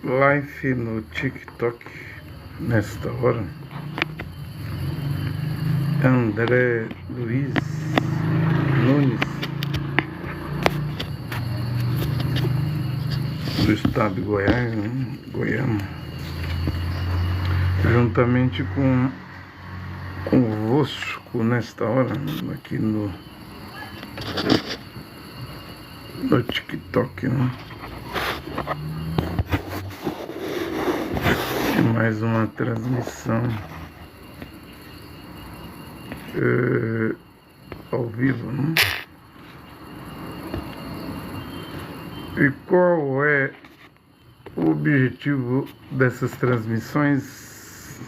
Live no TikTok nesta hora. André Luiz Nunes, do estado de Goiás, Goiânia, juntamente com convosco nesta hora, aqui no TikTok, né? É mais uma transmissão ao vivo, né? E qual é o objetivo dessas transmissões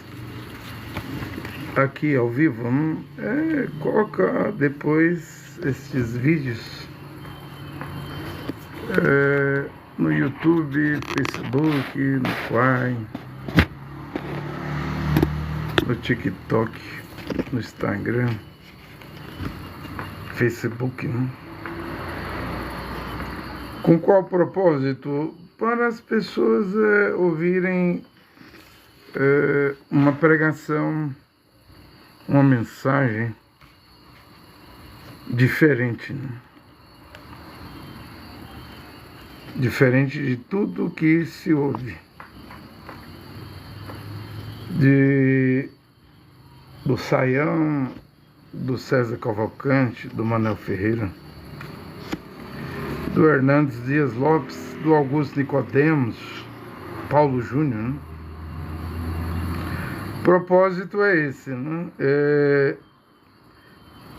aqui ao vivo, né? É colocar depois estes vídeos no YouTube, Facebook, no Quai, no TikTok, no Instagram, Facebook, né? Com qual propósito? Para as pessoas ouvirem uma pregação, uma mensagem diferente, né? Diferente de tudo que se ouve, do Saião, do César Cavalcante, do Manuel Ferreira, do Hernandes Dias Lopes, do Augusto Nicodemos, Paulo Júnior, né? O propósito é esse, né?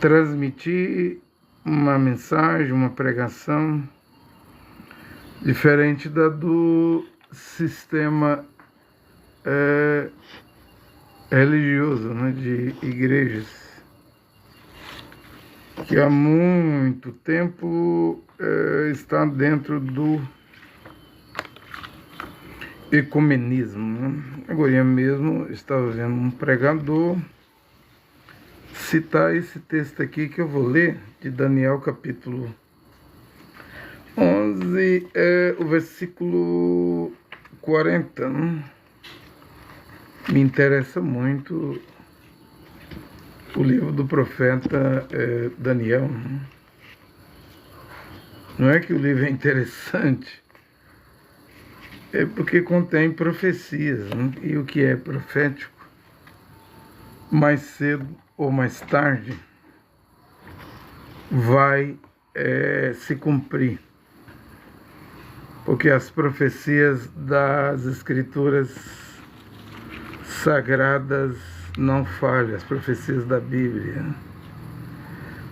Transmitir uma mensagem, uma pregação diferente da do sistema religioso, né, de igrejas, que há muito tempo está dentro do ecumenismo, né? Agora mesmo estava vendo um pregador citar esse texto aqui que eu vou ler, de Daniel capítulo 11, o versículo 40, né? Me interessa muito o livro do profeta Daniel, né? Não é que o livro é interessante, é porque contém profecias, né? E o que é profético, mais cedo ou mais tarde, vai se cumprir. Porque as profecias das Escrituras Sagradas não falham, as profecias da Bíblia,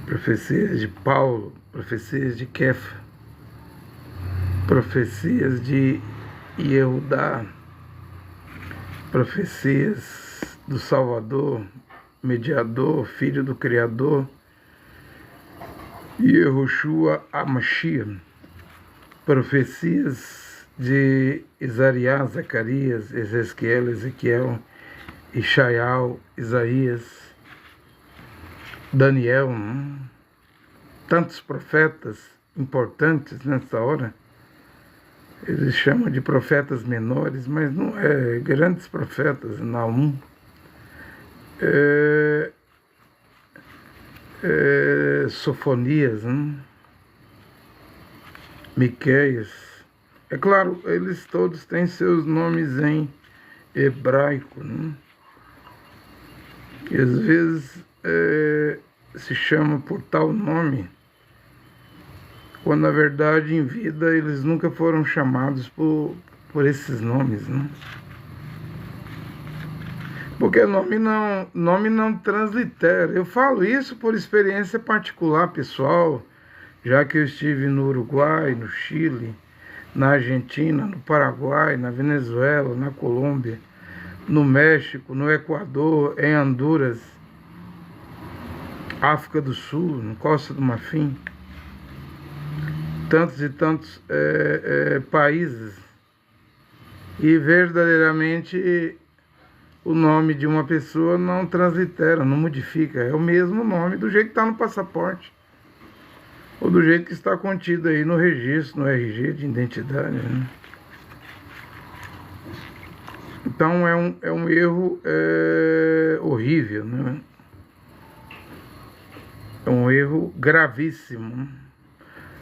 profecias de Paulo, profecias de Kefa, profecias de Yehudá, profecias do Salvador, mediador, filho do Criador, Yehoshua HaMashiach, profecias de Isarias, Zacarias, Ezequiel, Ishaial, Isaías, Daniel, né? Tantos profetas importantes nessa hora. Eles chamam de profetas menores, mas não é, grandes profetas, Naum, Sofonias, né? Miqueias. É claro, eles todos têm seus nomes em hebraico, né? E às vezes se chama por tal nome, quando na verdade em vida eles nunca foram chamados por esses nomes, né? Porque nome não translitera. Eu falo isso por experiência particular, pessoal, já que eu estive no Uruguai, no Chile, na Argentina, no Paraguai, na Venezuela, na Colômbia, no México, no Equador, em Honduras, África do Sul, no Costa do Marfim, tantos e tantos países, e verdadeiramente o nome de uma pessoa não translitera, não modifica, é o mesmo nome do jeito que está no passaporte. ou do jeito que está contido aí no registro, no RG de identidade, né? Então é um erro horrível, né? É um erro gravíssimo.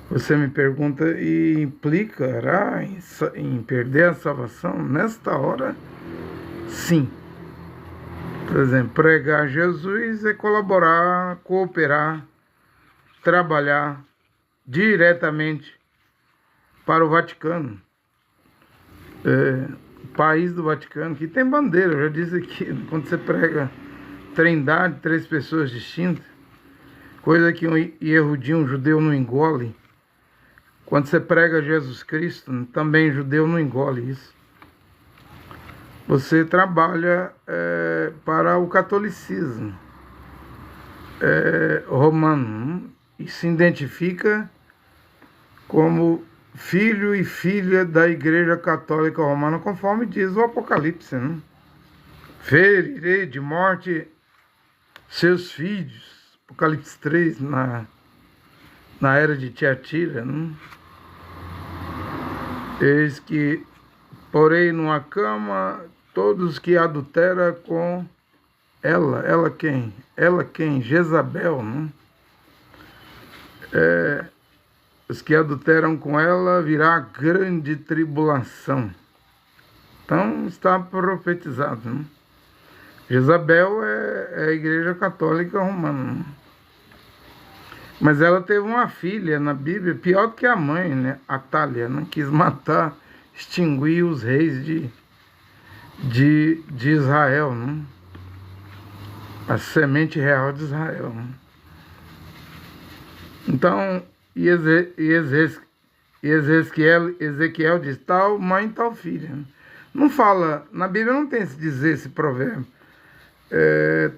Você me pergunta, e implicará em perder a salvação? Nesta hora, sim. Por exemplo, pregar Jesus é colaborar, cooperar, trabalhar diretamente para o Vaticano. País do Vaticano, que tem bandeira, eu já disse aqui, quando você prega trindade, 3 pessoas distintas, coisa que um erudinho, um judeu não engole. Quando você prega Jesus Cristo, também judeu não engole isso. Você trabalha para o catolicismo romano e se identifica como filho e filha da Igreja Católica Romana, conforme diz o Apocalipse, né? Ferirei de morte seus filhos, Apocalipse 3, na era de Tiatira, né? Eis que porei numa cama todos que adulteram com ela quem? Ela quem? Jezabel, né? Os que adulteram com ela virá grande tribulação. Então está profetizado, né? Jezabel é a Igreja Católica Romana, né? Mas ela teve uma filha na Bíblia, pior do que a mãe, né? Atália, né? Quis matar, extinguir os reis de Israel, né? A semente real de Israel, né? Então, Ezequiel diz, tal mãe, tal filha. Não fala, na Bíblia não tem esse provérbio,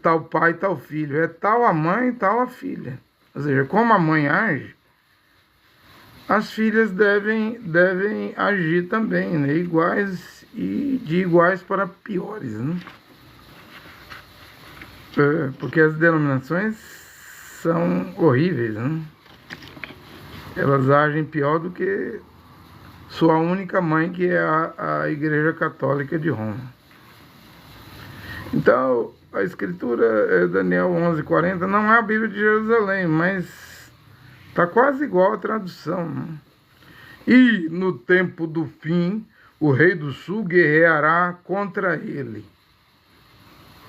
tal pai, tal filho. É tal a mãe, tal a filha. Ou seja, como a mãe age, as filhas devem agir também, né? Iguais e de iguais para piores, né? Porque as denominações são horríveis, né? Elas agem pior do que sua única mãe, que é a Igreja Católica de Roma. Então, a escritura, Daniel 11:40, não é a Bíblia de Jerusalém, mas está quase igual a tradução, né? E no tempo do fim, o rei do sul guerreará contra ele.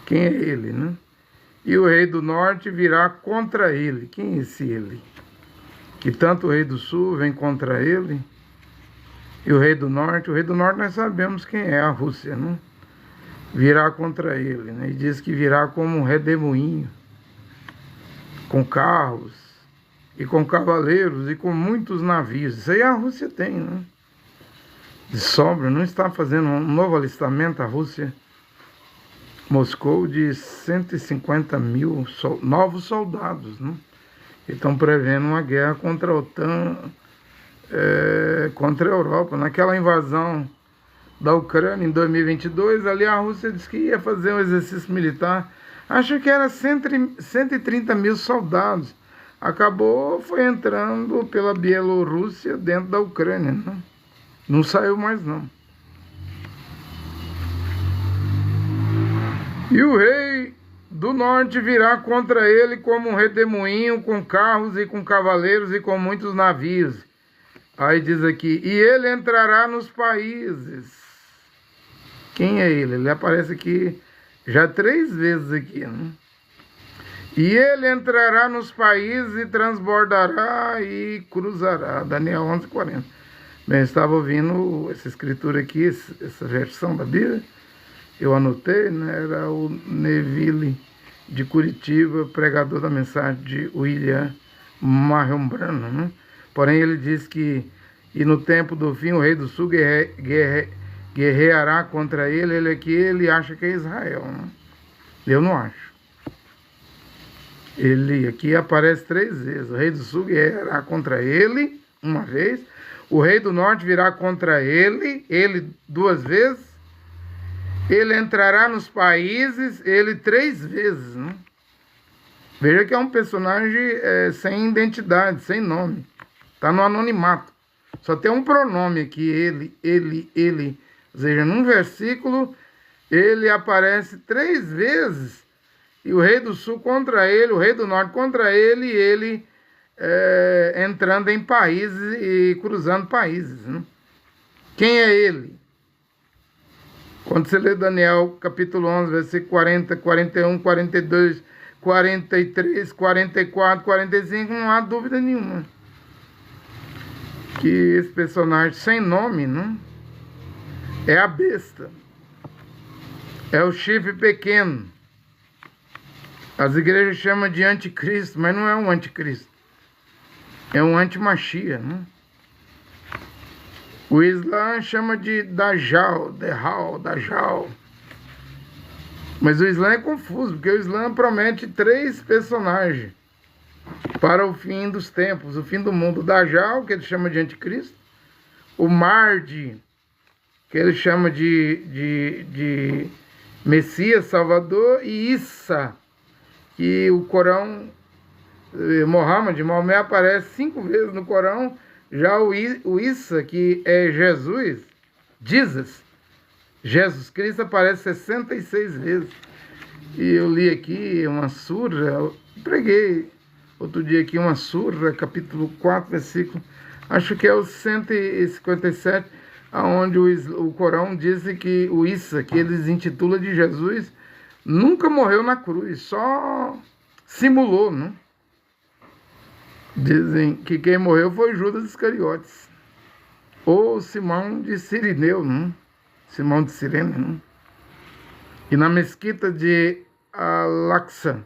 Quem é ele, né? E o rei do norte virá contra ele. Quem é esse ele? Que tanto o rei do sul vem contra ele, e o rei do norte nós sabemos quem é, a Rússia, né? Virá contra ele, né? E diz que virá como um redemoinho, com carros, e com cavaleiros, e com muitos navios. Isso aí a Rússia tem, né? De sobra, não está fazendo um novo alistamento a Rússia, Moscou, de 150 mil novos soldados, né? Estão prevendo uma guerra contra a OTAN, contra a Europa. Naquela invasão da Ucrânia em 2022, ali a Rússia disse que ia fazer um exercício militar. Acho que era 130 mil soldados. Foi entrando pela Bielorrússia dentro da Ucrânia, né? Não saiu mais, não. E o rei do norte virá contra ele como um redemoinho, com carros e com cavaleiros e com muitos navios. Aí diz aqui, e ele entrará nos países. Quem é ele? Ele aparece aqui já 3 vezes aqui, né? E ele entrará nos países e transbordará e cruzará. Daniel 11:40. Bem, eu estava ouvindo essa escritura aqui, essa versão da Bíblia. Eu anotei, né? Era o Neville de Curitiba, pregador da mensagem de William Marion Branham, né? Porém, ele diz que, e no tempo do fim, o rei do sul guerreará contra ele. Ele acha que é Israel, né? Eu não acho. Ele aqui aparece 3 vezes. O rei do sul guerreará contra ele, uma vez. O rei do norte virá contra ele 2 vezes. Ele entrará nos países, ele 3 vezes, né? Veja que é um personagem sem identidade, sem nome. Está no anonimato. Só tem um pronome aqui, ele. Ou seja, num versículo, ele aparece 3 vezes. E o rei do sul contra ele, o rei do norte contra ele, e ele entrando em países e cruzando países. Né? Quem é ele? Quando você lê Daniel, capítulo 11, versículo 40, 41, 42, 43, 44, 45, não há dúvida nenhuma que esse personagem sem nome, né, é a besta, é o chifre pequeno. As igrejas chamam de anticristo, mas não é um anticristo, é um antimachia, né? O Islã chama de Dajjal, Dajjal. Mas o Islã é confuso, porque o Islã promete 3 personagens para o fim dos tempos, o fim do mundo. O Dajjal, que ele chama de anticristo. O Mahdi, que ele chama de Messias, Salvador. E Issa, que o Corão, Maomé aparece 5 vezes no Corão. Já o Issa, que é Jesus Cristo, aparece 66 vezes. E eu li aqui uma surra, preguei outro dia aqui uma surra, capítulo 4, versículo, acho que é o 157, onde o Corão diz que o Issa, que eles intitulam de Jesus, nunca morreu na cruz, só simulou, né? Dizem que quem morreu foi Judas Iscariotes, ou Simão de Cirineu, né? Simão de Cirene, né? E na mesquita de Al-Aqsa,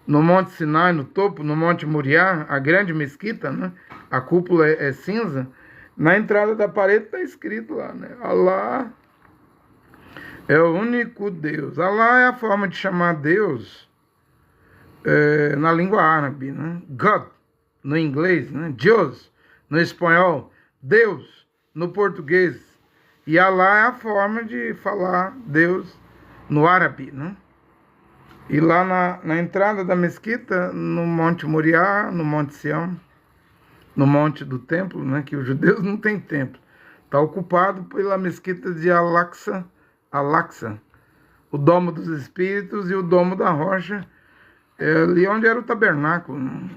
no Monte Sinai, no topo, no Monte Moriá, a grande mesquita, né? A cúpula é cinza, na entrada da parede está escrito lá, né? Alá é o único Deus. Alá é a forma de chamar Deus na língua árabe, né? God, no inglês, né? Deus, no espanhol, Deus, no português. E Alá é a forma de falar Deus no árabe, né? E lá na entrada da mesquita, no Monte Moriá, no Monte Sião, no Monte do Templo, né? Que os judeus não têm templo. Está ocupado pela mesquita de Al-Aqsa, o Domo dos Espíritos e o Domo da Rocha, ali onde era o tabernáculo, né?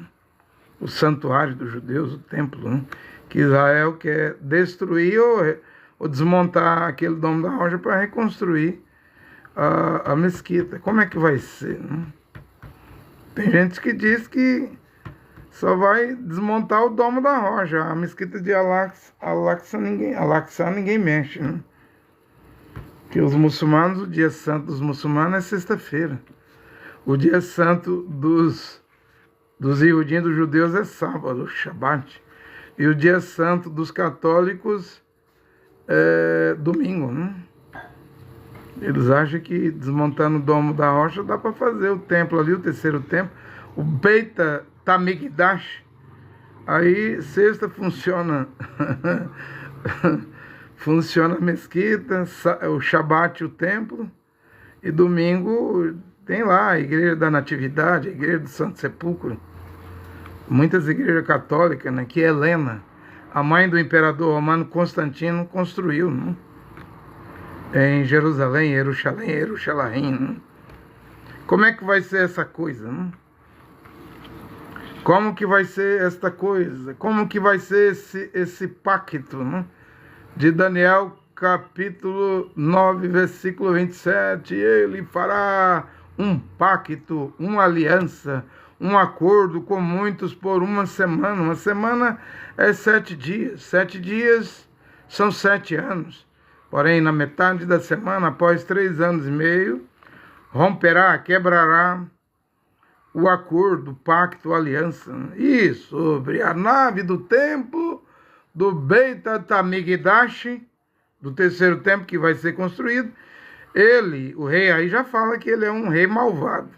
O santuário dos judeus, o templo, né? Que Israel quer destruir ou desmontar aquele Domo da Rocha para reconstruir a mesquita. Como é que vai ser, né? Tem gente que diz que só vai desmontar o Domo da Rocha. A mesquita de Al-Aqsa ninguém mexe, né? Que os muçulmanos, o dia santo dos muçulmanos é sexta-feira. O dia santo dos Yehudim, dos judeus, é sábado, Shabat. E o dia santo dos católicos é domingo, né? Eles acham que desmontando o Domo da Rocha dá para fazer o templo ali, o terceiro templo, o Beit Tamigdash. Aí sexta funciona funciona a mesquita, o Shabat o templo, e domingo tem lá a Igreja da Natividade, a Igreja do Santo Sepulcro. Muitas igrejas católicas, né, que Helena, a mãe do imperador romano Constantino, construiu, né? Em Jerusalém, Jerusalém, né? Como é que vai ser essa coisa, né? Como que vai ser esta coisa? Como que vai ser esse pacto, né? De Daniel, capítulo 9, versículo 27. Ele fará um pacto, uma aliança, um acordo com muitos por uma semana. Uma semana é 7 dias. 7 dias são 7 anos. Porém, na metade da semana, após 3 anos e meio, romperá, quebrará o acordo, o pacto, a aliança. E sobre a nave do templo do Beit Tamigdash, do terceiro templo que vai ser construído, ele, o rei, aí já fala que ele é um rei malvado,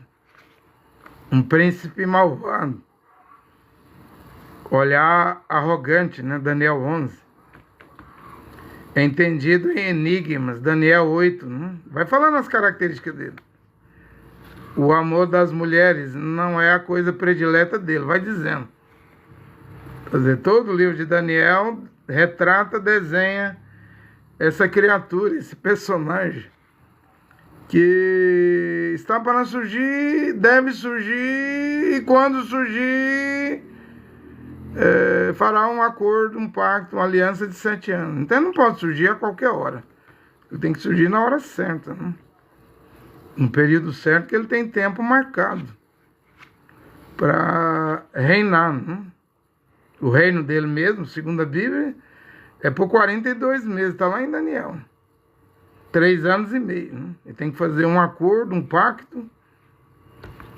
um príncipe malvado, olhar arrogante, né? Daniel 11. É entendido em enigmas, Daniel 8, né? Vai falando as características dele. O amor das mulheres não é a coisa predileta dele, vai dizendo. Quer dizer, todo o livro de Daniel retrata, desenha essa criatura, esse personagem, que está para surgir, deve surgir, e quando surgir, fará um acordo, um pacto, uma aliança de 7 anos. Então não pode surgir a qualquer hora. Ele tem que surgir na hora certa, né? No período certo, que ele tem tempo marcado para reinar, né? O reino dele mesmo, segundo a Bíblia, é por 42 meses, está lá em Daniel. 3 anos e meio. Né? Ele tem que fazer um acordo, um pacto,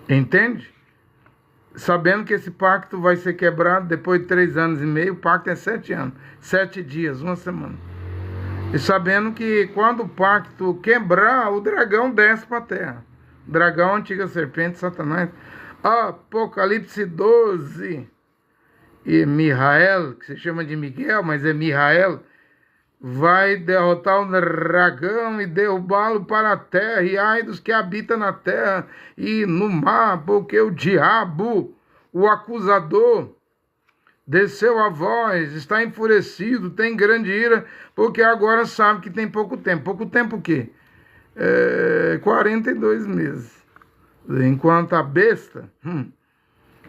entende? Sabendo que esse pacto vai ser quebrado depois de 3 anos e meio, o pacto é 7 anos, 7 dias, uma semana. E sabendo que quando o pacto quebrar, o dragão desce para a terra. Dragão, antiga serpente, Satanás. Apocalipse 12. E Mihael, que se chama de Miguel, mas é Mihael, vai derrotar o dragão e derrubá-lo para a terra, e ai dos que habitam na terra e no mar, porque o diabo, o acusador, desceu a voz, está enfurecido, tem grande ira, porque agora sabe que tem pouco tempo. Pouco tempo o quê? 42 meses. Enquanto a besta,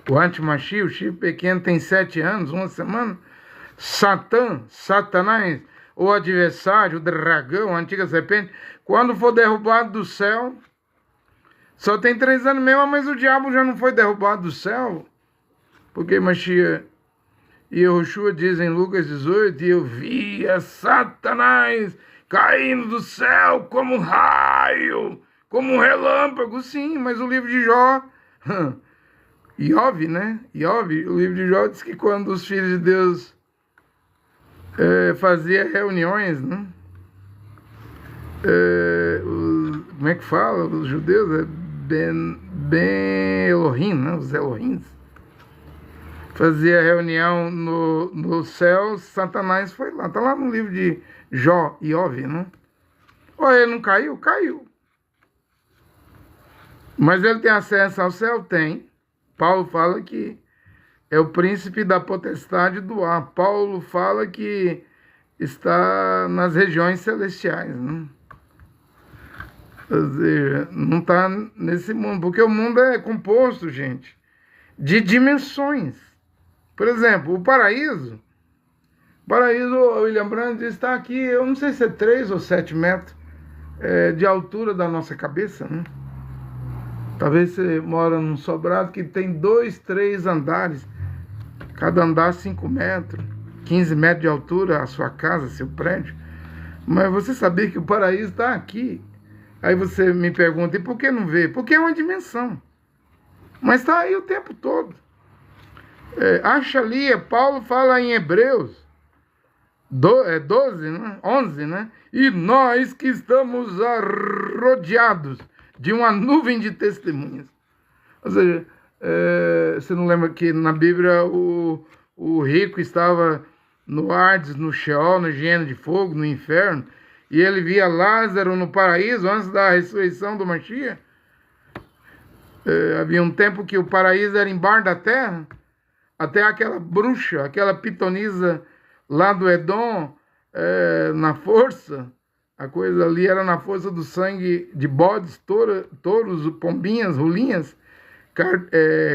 o antimachia, o chifre pequeno, tem 7 anos, uma semana. Satanás, o adversário, o dragão, a antiga serpente, quando for derrubado do céu, só tem 3 anos mesmo, mas o diabo já não foi derrubado do céu, porque Machia e Yahushua dizem em Lucas 18, e eu via Satanás caindo do céu como um raio, como um relâmpago. Sim, mas o livro de Jó, Iov, né? Iov, o livro de Jó diz que quando os filhos de Deus fazia reuniões, né? Como é que fala? Os judeus, Ben Elohim, né? Os Elohims. Fazia reunião no céu, Satanás foi lá. Está lá no livro de Jó, Iov, né? Olha, ele não caiu? Caiu. Mas ele tem acesso ao céu? Tem. Paulo fala que é o príncipe da potestade do ar. Paulo fala que está nas regiões celestiais, né? Ou seja, não está nesse mundo, porque o mundo é composto, gente, de dimensões. Por exemplo, o paraíso, o William Brandt está aqui, eu não sei se é 3 ou 7 metros de altura da nossa cabeça, né? Talvez você mora num sobrado que tem 2, 3 andares, cada andar 5 metros, 15 metros de altura, a sua casa, seu prédio. Mas você sabia que o paraíso está aqui? Aí você me pergunta, e por que não vê? Porque é uma dimensão. Mas está aí o tempo todo. Acha ali, Paulo fala em Hebreus 12, né? 11, né? E nós que estamos rodeados de uma nuvem de testemunhas. Ou seja, você não lembra que na Bíblia o rico estava no Hades, no Sheol, no hiena de fogo, no inferno, e ele via Lázaro no paraíso antes da ressurreição do Mashiach? Havia um tempo que o paraíso era embaixo da terra, até aquela bruxa, aquela pitonisa lá do Edom, na força, a coisa ali era na força do sangue de bodes, touros, pombinhas, rolinhas,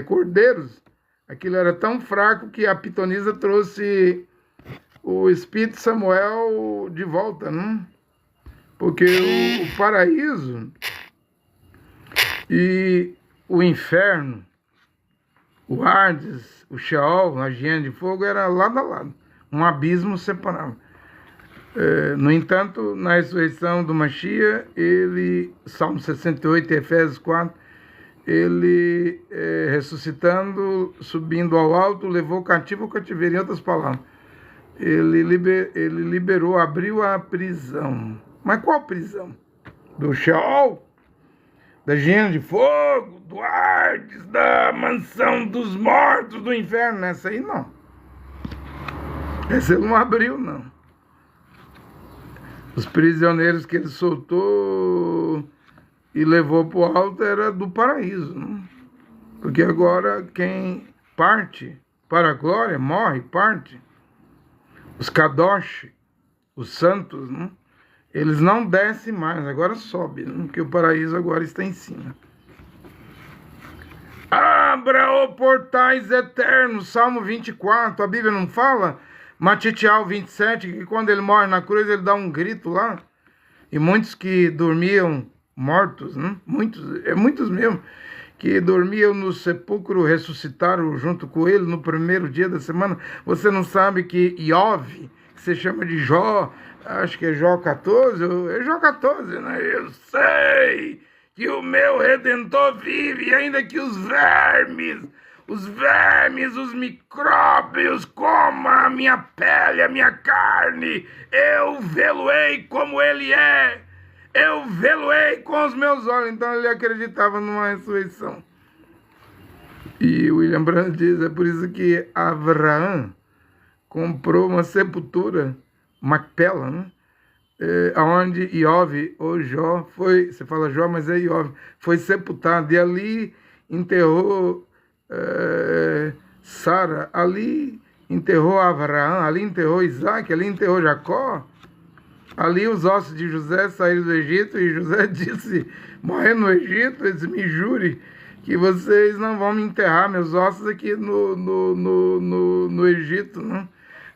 cordeiros. Aquilo era tão fraco que a pitonisa trouxe o espírito Samuel de volta, né? Porque o paraíso e o inferno, o Hades, o Sheol, a hiena de fogo, era lado a lado. Um abismo separava. No entanto, na ressurreição do Mashiach, Salmo 68 e Efésios 4, ele, ressuscitando, subindo ao alto, levou cativo o cativeiro. Em outras palavras, ele liberou, abriu a prisão. Mas qual prisão? Do Sheol? Da hiena de fogo? Do Hades? Da mansão dos mortos do inferno? Essa aí não. Essa ele não abriu, não. Os prisioneiros que ele soltou e levou para o alto era do paraíso, né? Porque agora quem parte para a glória, morre, parte. Os kadosh, os santos, né? Eles não descem mais, agora sobe, né? Porque o paraíso agora está em cima. Abra, ó portais eternos, Salmo 24, a Bíblia não fala? Matitial 27, que quando ele morre na cruz, ele dá um grito lá. E muitos que dormiam mortos, né? Muitos mesmo, que dormiam no sepulcro, ressuscitaram junto com ele no primeiro dia da semana. Você não sabe que Iov, que se chama de Jó, acho que é Jó 14, é Jó 14, né? Eu sei que o meu Redentor vive, ainda que os vermes, os micróbios comam a minha pele, a minha carne, eu vê-lo-ei como ele é, eu vê-lo-ei com os meus olhos. Então ele acreditava numa ressurreição. E William Brandt diz, é por isso que Abraão comprou uma sepultura, Macpela, né? Onde Iov, ou Jó, foi, você fala Jó, mas é Iov, foi sepultado, e ali enterrou Sara, ali enterrou Abraão, ali enterrou Isaac, ali enterrou Jacó, ali os ossos de José saíram do Egito, e José disse, morrendo no Egito, ele disse, me jure que vocês não vão me enterrar, meus ossos aqui no Egito, né?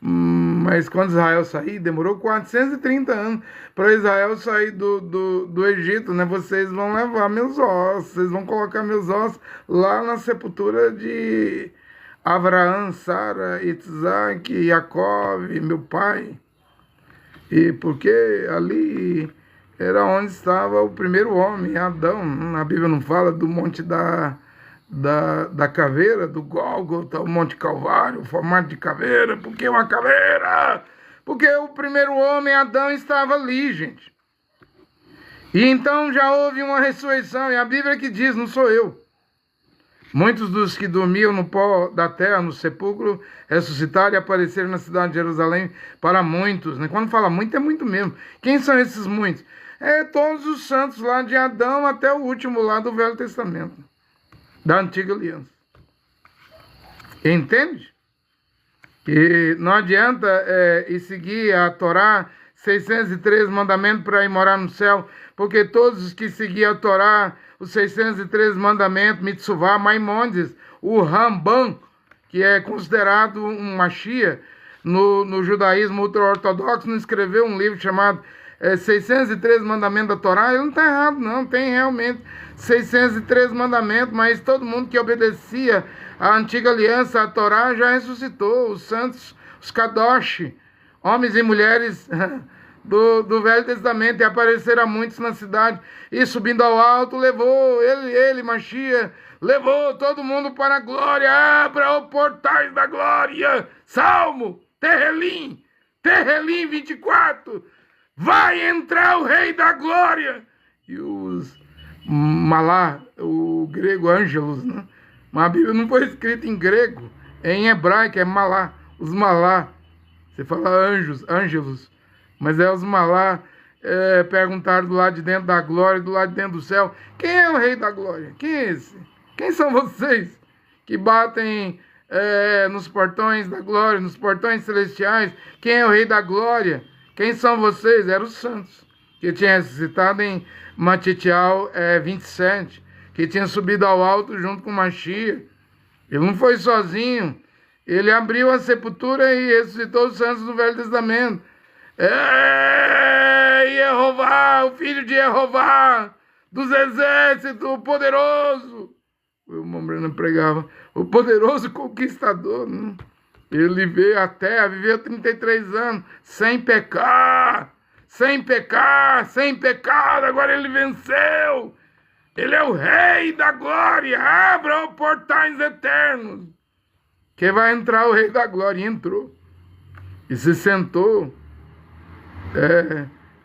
Mas quando Israel sair, demorou 430 anos para Israel sair do Egito, né? Vocês vão levar meus ossos, vocês vão colocar meus ossos lá na sepultura de Abraão, Sara, Isaac, Jacó, meu pai. E porque ali era onde estava o primeiro homem, Adão. A Bíblia não fala do monte da caveira, do Gólgota, o Monte Calvário, o formato de caveira. Por que uma caveira? Porque o primeiro homem, Adão, estava ali, gente. E então já houve uma ressurreição, e a Bíblia que diz, não sou eu. Muitos dos que dormiam no pó da terra, no sepulcro, ressuscitaram e apareceram na cidade de Jerusalém para muitos, né? Quando fala muito, é muito mesmo. Quem são esses muitos? É todos os santos lá de Adão até o último lá do Velho Testamento, da Antiga Aliança. Entende? E não adianta ir seguir a Torá, 613 mandamentos para ir morar no céu, porque todos os que seguiam a Torá, os 613 mandamentos, Mitzuvá, Maimônides, o Rambam, que é considerado um Machia no judaísmo ultra-ortodoxo, não escreveu um livro chamado 613 mandamentos da Torá. Ele não está errado, não, tem realmente 613 mandamentos, mas todo mundo que obedecia à antiga aliança, a Torá, já ressuscitou. Os santos, os Kadosh, homens e mulheres do Velho Testamento, e apareceram muitos na cidade, e subindo ao alto, levou, ele, Machia, levou todo mundo para a glória. Abra os portais da glória. Salmo, Terrelim 24, vai entrar o Rei da Glória. E os Malá, o grego Ângelos, né? Mas a Bíblia não foi escrita em grego, é em hebraico, é Malá, os Malá. Você fala anjos, Ângelos, mas é os Malá. Perguntaram do lado de dentro da glória, do lado de dentro do céu, quem é o Rei da Glória? Quem é esse? Quem são vocês que batem nos portões da glória, nos portões celestiais? Quem é o Rei da Glória? Quem são vocês? Eram os santos, que tinham ressuscitado em Matitial 27, que tinham subido ao alto junto com Machia. Ele não foi sozinho, ele abriu a sepultura e ressuscitou os santos do Velho Testamento. Jeová, o filho de Jeová, dos exércitos, o poderoso. O Mombrana pregava, o poderoso conquistador, né? Ele veio à terra, viveu 33 anos, sem pecar, sem pecado, agora ele venceu. Ele é o Rei da Glória. Abra os portais eternos, que vai entrar o Rei da Glória. E entrou, e se sentou.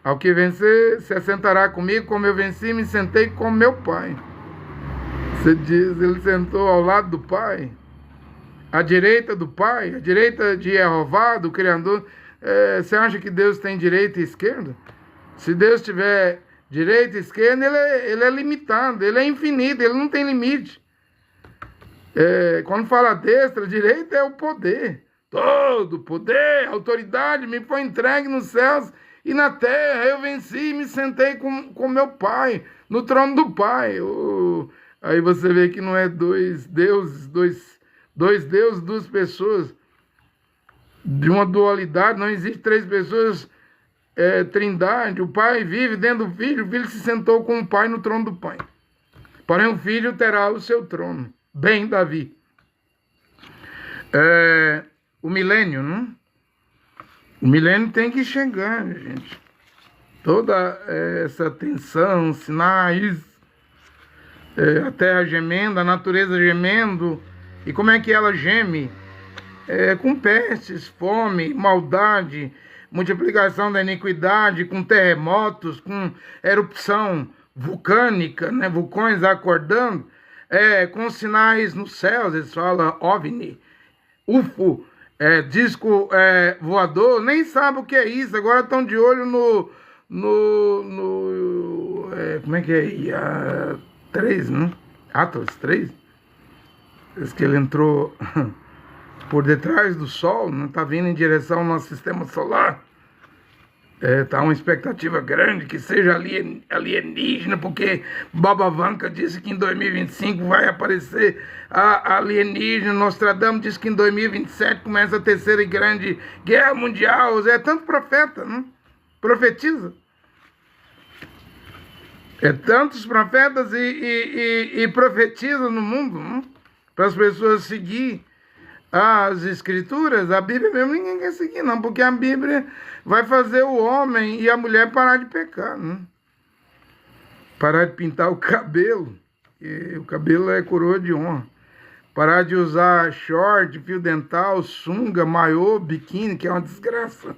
Ao que vencer, se assentará comigo, como eu venci, me sentei com meu Pai. Você diz, ele sentou ao lado do Pai, à direita do Pai, à direita de Jeová, do Criador. Você acha que Deus tem direita e esquerda? Se Deus estiver Direita, esquerda, ele é limitado, ele é infinito, ele não tem limite. Quando fala destra, direita é o poder. Todo poder, autoridade me foi entregue nos céus e na terra. Eu venci e me sentei com meu pai, no trono do pai. Aí você vê que não é dois deuses, duas pessoas. De uma dualidade, não existe três pessoas, trindade. O pai vive dentro do filho, o filho se sentou com o pai no trono do pai. Porém o filho terá o seu trono. Bem, Davi. O milênio, não? O milênio tem que chegar, gente. Toda essa tensão, sinais, a terra gemendo, a natureza gemendo. E como é que ela geme? Com pestes, fome, maldade, multiplicação da iniquidade, com terremotos, com erupção vulcânica, né? Vulcões acordando, com sinais nos céus. Eles falam OVNI, UFO, disco voador, nem sabe o que é isso. Agora estão de olho como é que é? 3, né? Atlas 3. Diz que ele entrou por detrás do Sol, não está vindo em direção ao nosso sistema solar. Está uma expectativa grande que seja alienígena, porque Baba Vanca disse que em 2025 vai aparecer a alienígena. Nostradamus disse que em 2027 começa a terceira e grande guerra mundial. Tanto profeta, né? Profetiza. Tantos profetas e profetiza no mundo, né? Para as pessoas seguir as escrituras. A Bíblia mesmo ninguém quer seguir, não, porque a Bíblia vai fazer o homem e a mulher parar de pecar, né? Parar de pintar o cabelo, e o cabelo é coroa de honra. Parar de usar short, fio dental, sunga, maiô, biquíni, que é uma desgraça.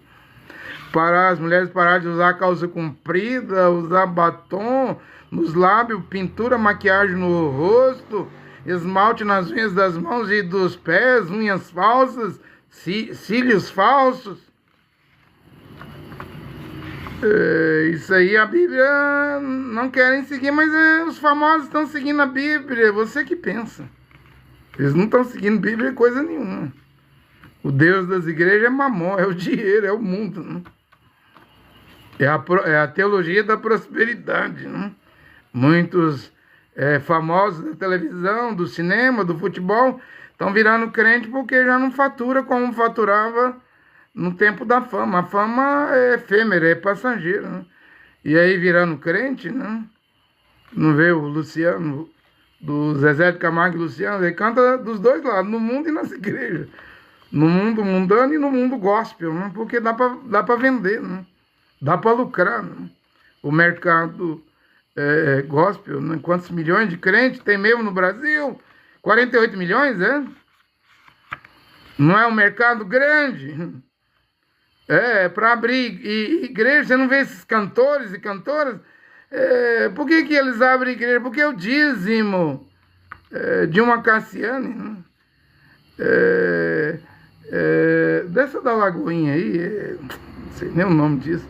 As mulheres parar de usar calça comprida, usar batom nos lábios, pintura, maquiagem no rosto, esmalte nas unhas das mãos e dos pés, unhas falsas, cílios falsos. Isso aí a Bíblia não querem seguir, mas os famosos estão seguindo a Bíblia. Você que pensa. Eles não estão seguindo a Bíblia coisa nenhuma. O Deus das igrejas é mamon, é o dinheiro, é o mundo, né? É a teologia da prosperidade, né? Muitos famosos da televisão, do cinema, do futebol, estão virando crente porque já não fatura como faturava no tempo da fama. A fama é efêmera, é passageira, né? E aí virando crente, né? Não vê o Luciano, do Zezé de Camargo e Luciano, ele canta dos dois lados, no mundo e nas igrejas. No mundo mundano e no mundo gospel, né? Porque dá pra vender, né? Dá para lucrar, né? O mercado gospel, né? Quantos milhões de crentes tem mesmo no Brasil? 48 milhões, Não é um mercado grande? Para abrir igreja, você não vê esses cantores e cantoras? Por que eles abrem igreja? Porque o dízimo de uma Cassiane, né? Dessa da Lagoinha aí, não sei nem o nome disso.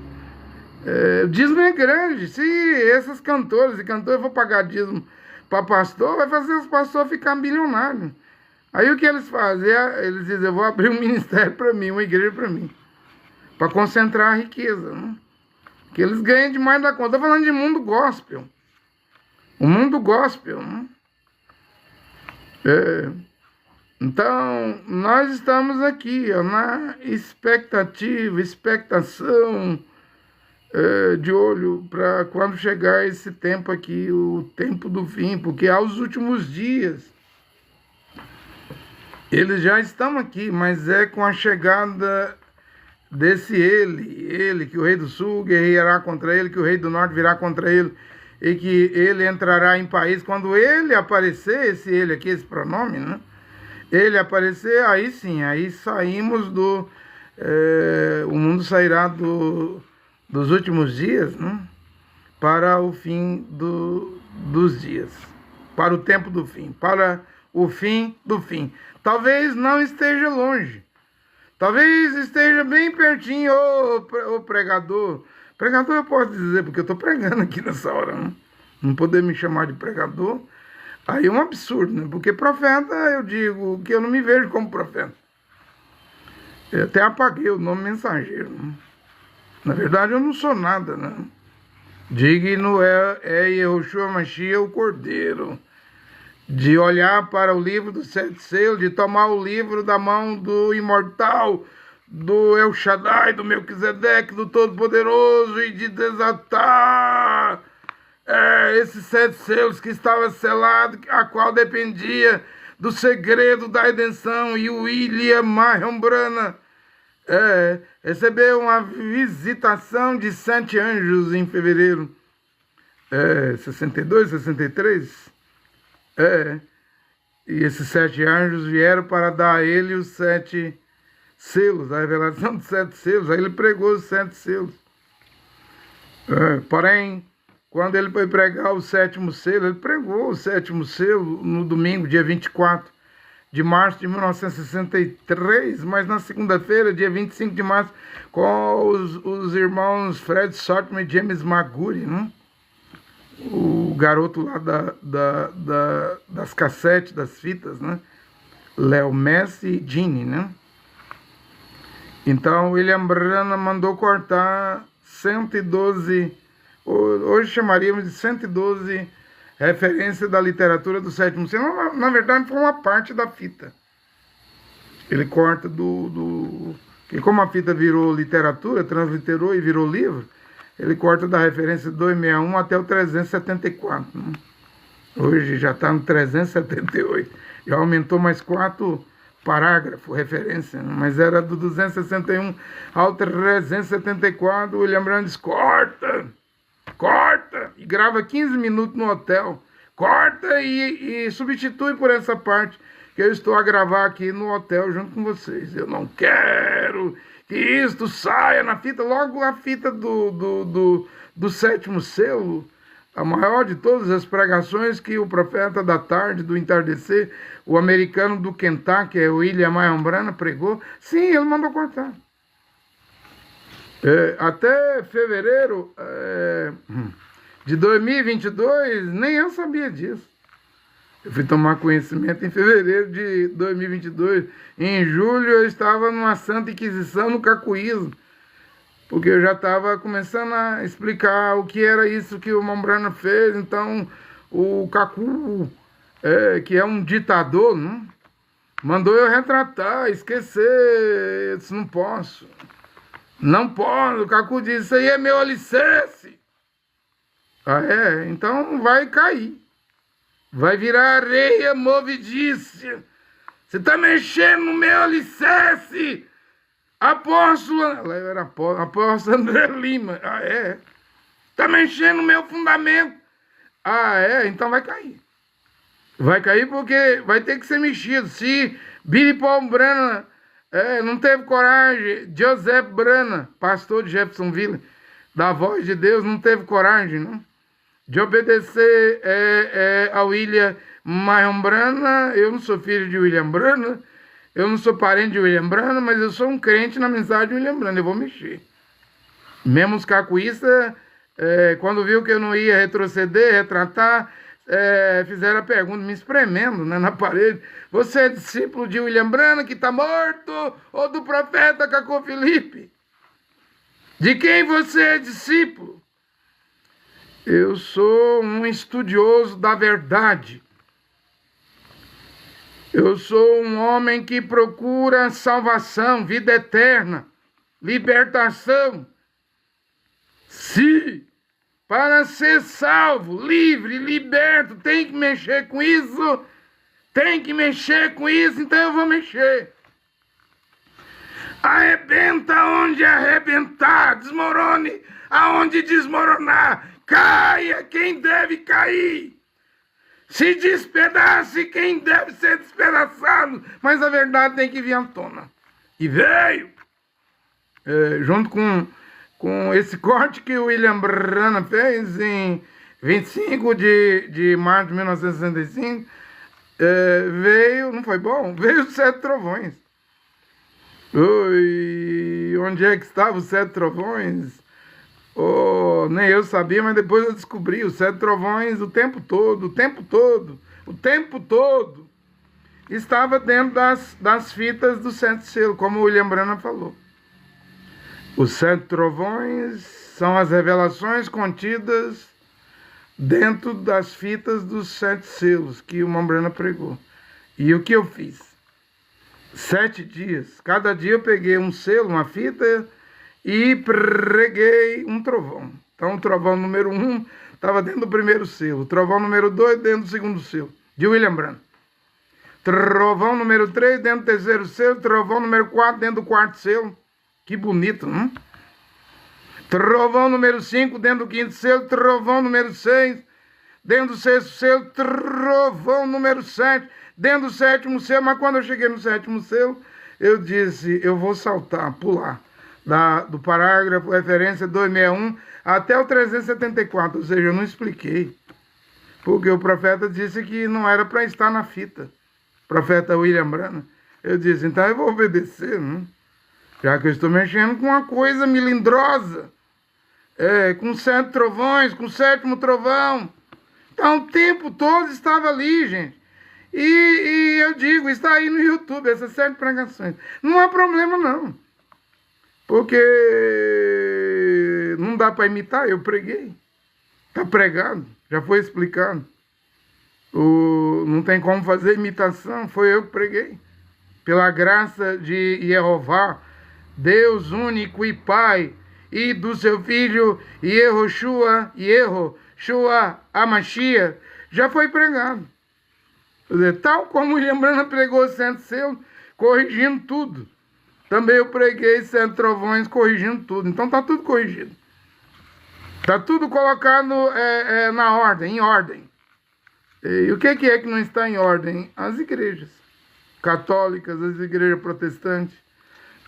O dízimo é grande. Se esses cantores e cantoras for pagar dízimo para pastor, vai fazer os pastores ficar bilionários. Aí o que eles fazem? Eles dizem, eu vou abrir um ministério para mim, uma igreja para mim, para concentrar a riqueza, né? Que eles ganham demais da conta. Estou falando de mundo gospel. O mundo gospel, né? Então, nós estamos aqui, na expectação, de olho para quando chegar esse tempo aqui, o tempo do fim, porque aos últimos dias, eles já estão aqui, mas com a chegada desse ele que o rei do sul guerreará contra ele, que o rei do norte virá contra ele, e que ele entrará em país. Quando ele aparecer, esse ele aqui, esse pronome, né? Ele aparecer, aí sim, aí saímos o mundo sairá dos últimos dias, né? Para o fim dos dias, para o tempo do fim, para o fim do fim. Talvez não esteja longe, talvez esteja bem pertinho, ô pregador, Pregador eu posso dizer, porque eu estou pregando aqui nessa hora, né? Não poder me chamar de pregador, aí é um absurdo, né? Porque profeta, eu digo que eu não me vejo como profeta. Eu até apaguei o nome mensageiro, né? Na verdade, eu não sou nada, né? Digno é Yehoshua Mashiach, o Cordeiro, de olhar para o livro dos 7 selos, de tomar o livro da mão do imortal, do El Shaddai, do Melquisedeque, do Todo-Poderoso, e de desatar esses 7 selos que estava selado, a qual dependia do segredo da redenção, e o William Marion Branham recebeu uma visitação de 7 anjos em fevereiro, 62, 63, e esses 7 anjos vieram para dar a ele os 7 selos, a revelação dos 7 selos. Aí ele pregou os 7 selos. Porém, quando ele foi pregar o 7º selo, ele pregou o 7º selo no domingo, dia 24 de março de 1963, mas na segunda-feira, dia 25 de março, com os irmãos Fred Sortman e James McGurry, né? O garoto lá das cassetes, das fitas, né? Léo Messi e Gene, né? Então, William Branham mandou cortar 112, hoje chamaríamos de 112 referências da literatura do 7º selo. Na verdade, foi uma parte da fita. Ele corta que como a fita virou literatura, transliterou e virou livro, ele corta da referência 261 até o 374. Né? Hoje já está no 378. Já aumentou mais 4 parágrafos, referência, né? Mas era do 261 ao 374. O William Branham diz: corta, e grava 15 minutos no hotel. Corta e substitui por essa parte que eu estou a gravar aqui no hotel junto com vocês. Eu não quero que isto saia na fita. Logo a fita do 7º selo, a maior de todas as pregações que o profeta da tarde, do entardecer, o americano do Kentucky, o William Marion Branham, pregou. Sim, ele mandou cortar. Até fevereiro de 2022, nem eu sabia disso. Eu fui tomar conhecimento em fevereiro de 2022. Em julho eu estava numa santa inquisição no cacuísmo, porque eu já estava começando a explicar o que era isso que o Mombrana fez. Então, o Cacu, que é um ditador, né, mandou eu retratar, esquecer. Eu disse: não posso. Não posso. O Cacu disse: isso aí é meu alicerce. Então vai cair. Vai virar areia movidícia. Você está mexendo no meu alicerce. Apóstolo, ela era apóstolo André Lima. Está mexendo no meu fundamento. Então vai cair. Vai cair porque vai ter que ser mexido. Se Billy Paul Branham não teve coragem, Joseph Branham, pastor de Jeffersonville, da Voz de Deus, não teve coragem, não, de obedecer a William Marion Branham. Eu não sou filho de William Branham, eu não sou parente de William Branham, mas eu sou um crente na mensagem de William Branham. Eu vou mexer. Mesmo os cacuístas, quando viu que eu não ia retroceder, retratar, fizeram a pergunta, me espremendo, né, na parede: você é discípulo de William Branham, que está morto, ou do profeta Cacô Felipe? De quem você é discípulo? Eu sou um estudioso da verdade. Eu sou um homem que procura salvação, vida eterna, libertação. Se para ser salvo, livre, liberto, tem que mexer com isso, então eu vou mexer. Arrebenta onde arrebentar, desmorone aonde desmoronar, caia quem deve cair, se despedace quem deve ser despedaçado, mas a verdade tem que vir à tona. E veio, junto com esse corte que o William Branham fez em 25 de março de 1965, veio, não foi bom? Veio os 7 trovões. Onde é que estavam os 7 trovões? Oh, nem eu sabia, mas depois eu descobri os 7 trovões o tempo todo, o tempo todo, o tempo todo. Estava dentro das fitas do 7 selos, como o William Branham falou. Os 7 trovões são as revelações contidas dentro das fitas dos 7 selos que o William Branham pregou. E o que eu fiz? 7 dias. Cada dia eu peguei um selo, uma fita, e preguei um trovão. Então o trovão número 1 estava dentro do primeiro selo. O trovão número 2 dentro do segundo selo, de William Branham. Trovão número 3 dentro do terceiro selo. Trovão número 4 dentro do quarto selo. Que bonito, não? Trovão número 5 dentro do quinto selo. Trovão número 6 dentro do sexto selo. Trovão número 7 dentro do sétimo selo. Mas quando eu cheguei no sétimo selo, eu disse, eu vou saltar, pular do parágrafo referência 261 até o 374, ou seja, eu não expliquei, porque o profeta disse que não era para estar na fita, profeta William Branham. Eu disse, então eu vou obedecer, né? Já que eu estou mexendo com uma coisa melindrosa, com 7 trovões, com o 7º trovão. Então o tempo todo estava ali, gente. E eu digo, está aí no YouTube, essas 7 pregações. Não há problema não, porque não dá para imitar, eu preguei. Está pregado, já foi explicado. Não tem como fazer imitação, foi eu que preguei. Pela graça de Jeová, Deus único e Pai, e do seu Filho, Yehoshua Amashia, já foi pregado. Quer dizer, tal como o William Branham pregou 7 selos, corrigindo tudo. Também eu preguei 7 trovões, corrigindo tudo. Então está tudo corrigido. Está tudo colocado na ordem, em ordem. E o que é que não está em ordem? As igrejas católicas, as igrejas protestantes,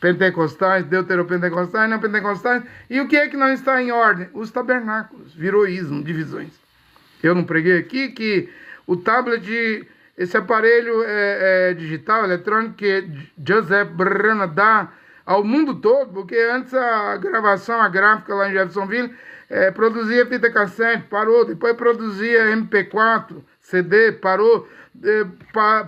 pentecostais, deuteropentecostais, não pentecostais. E o que é que não está em ordem? Os tabernáculos, virou ismo, divisões. Eu não preguei aqui que o tablet, esse aparelho digital, eletrônico, que Joseph Branham dá ao mundo todo, porque antes a gravação, a gráfica lá em Jeffersonville, produzia fita cassete, parou, depois produzia MP4, CD, parou,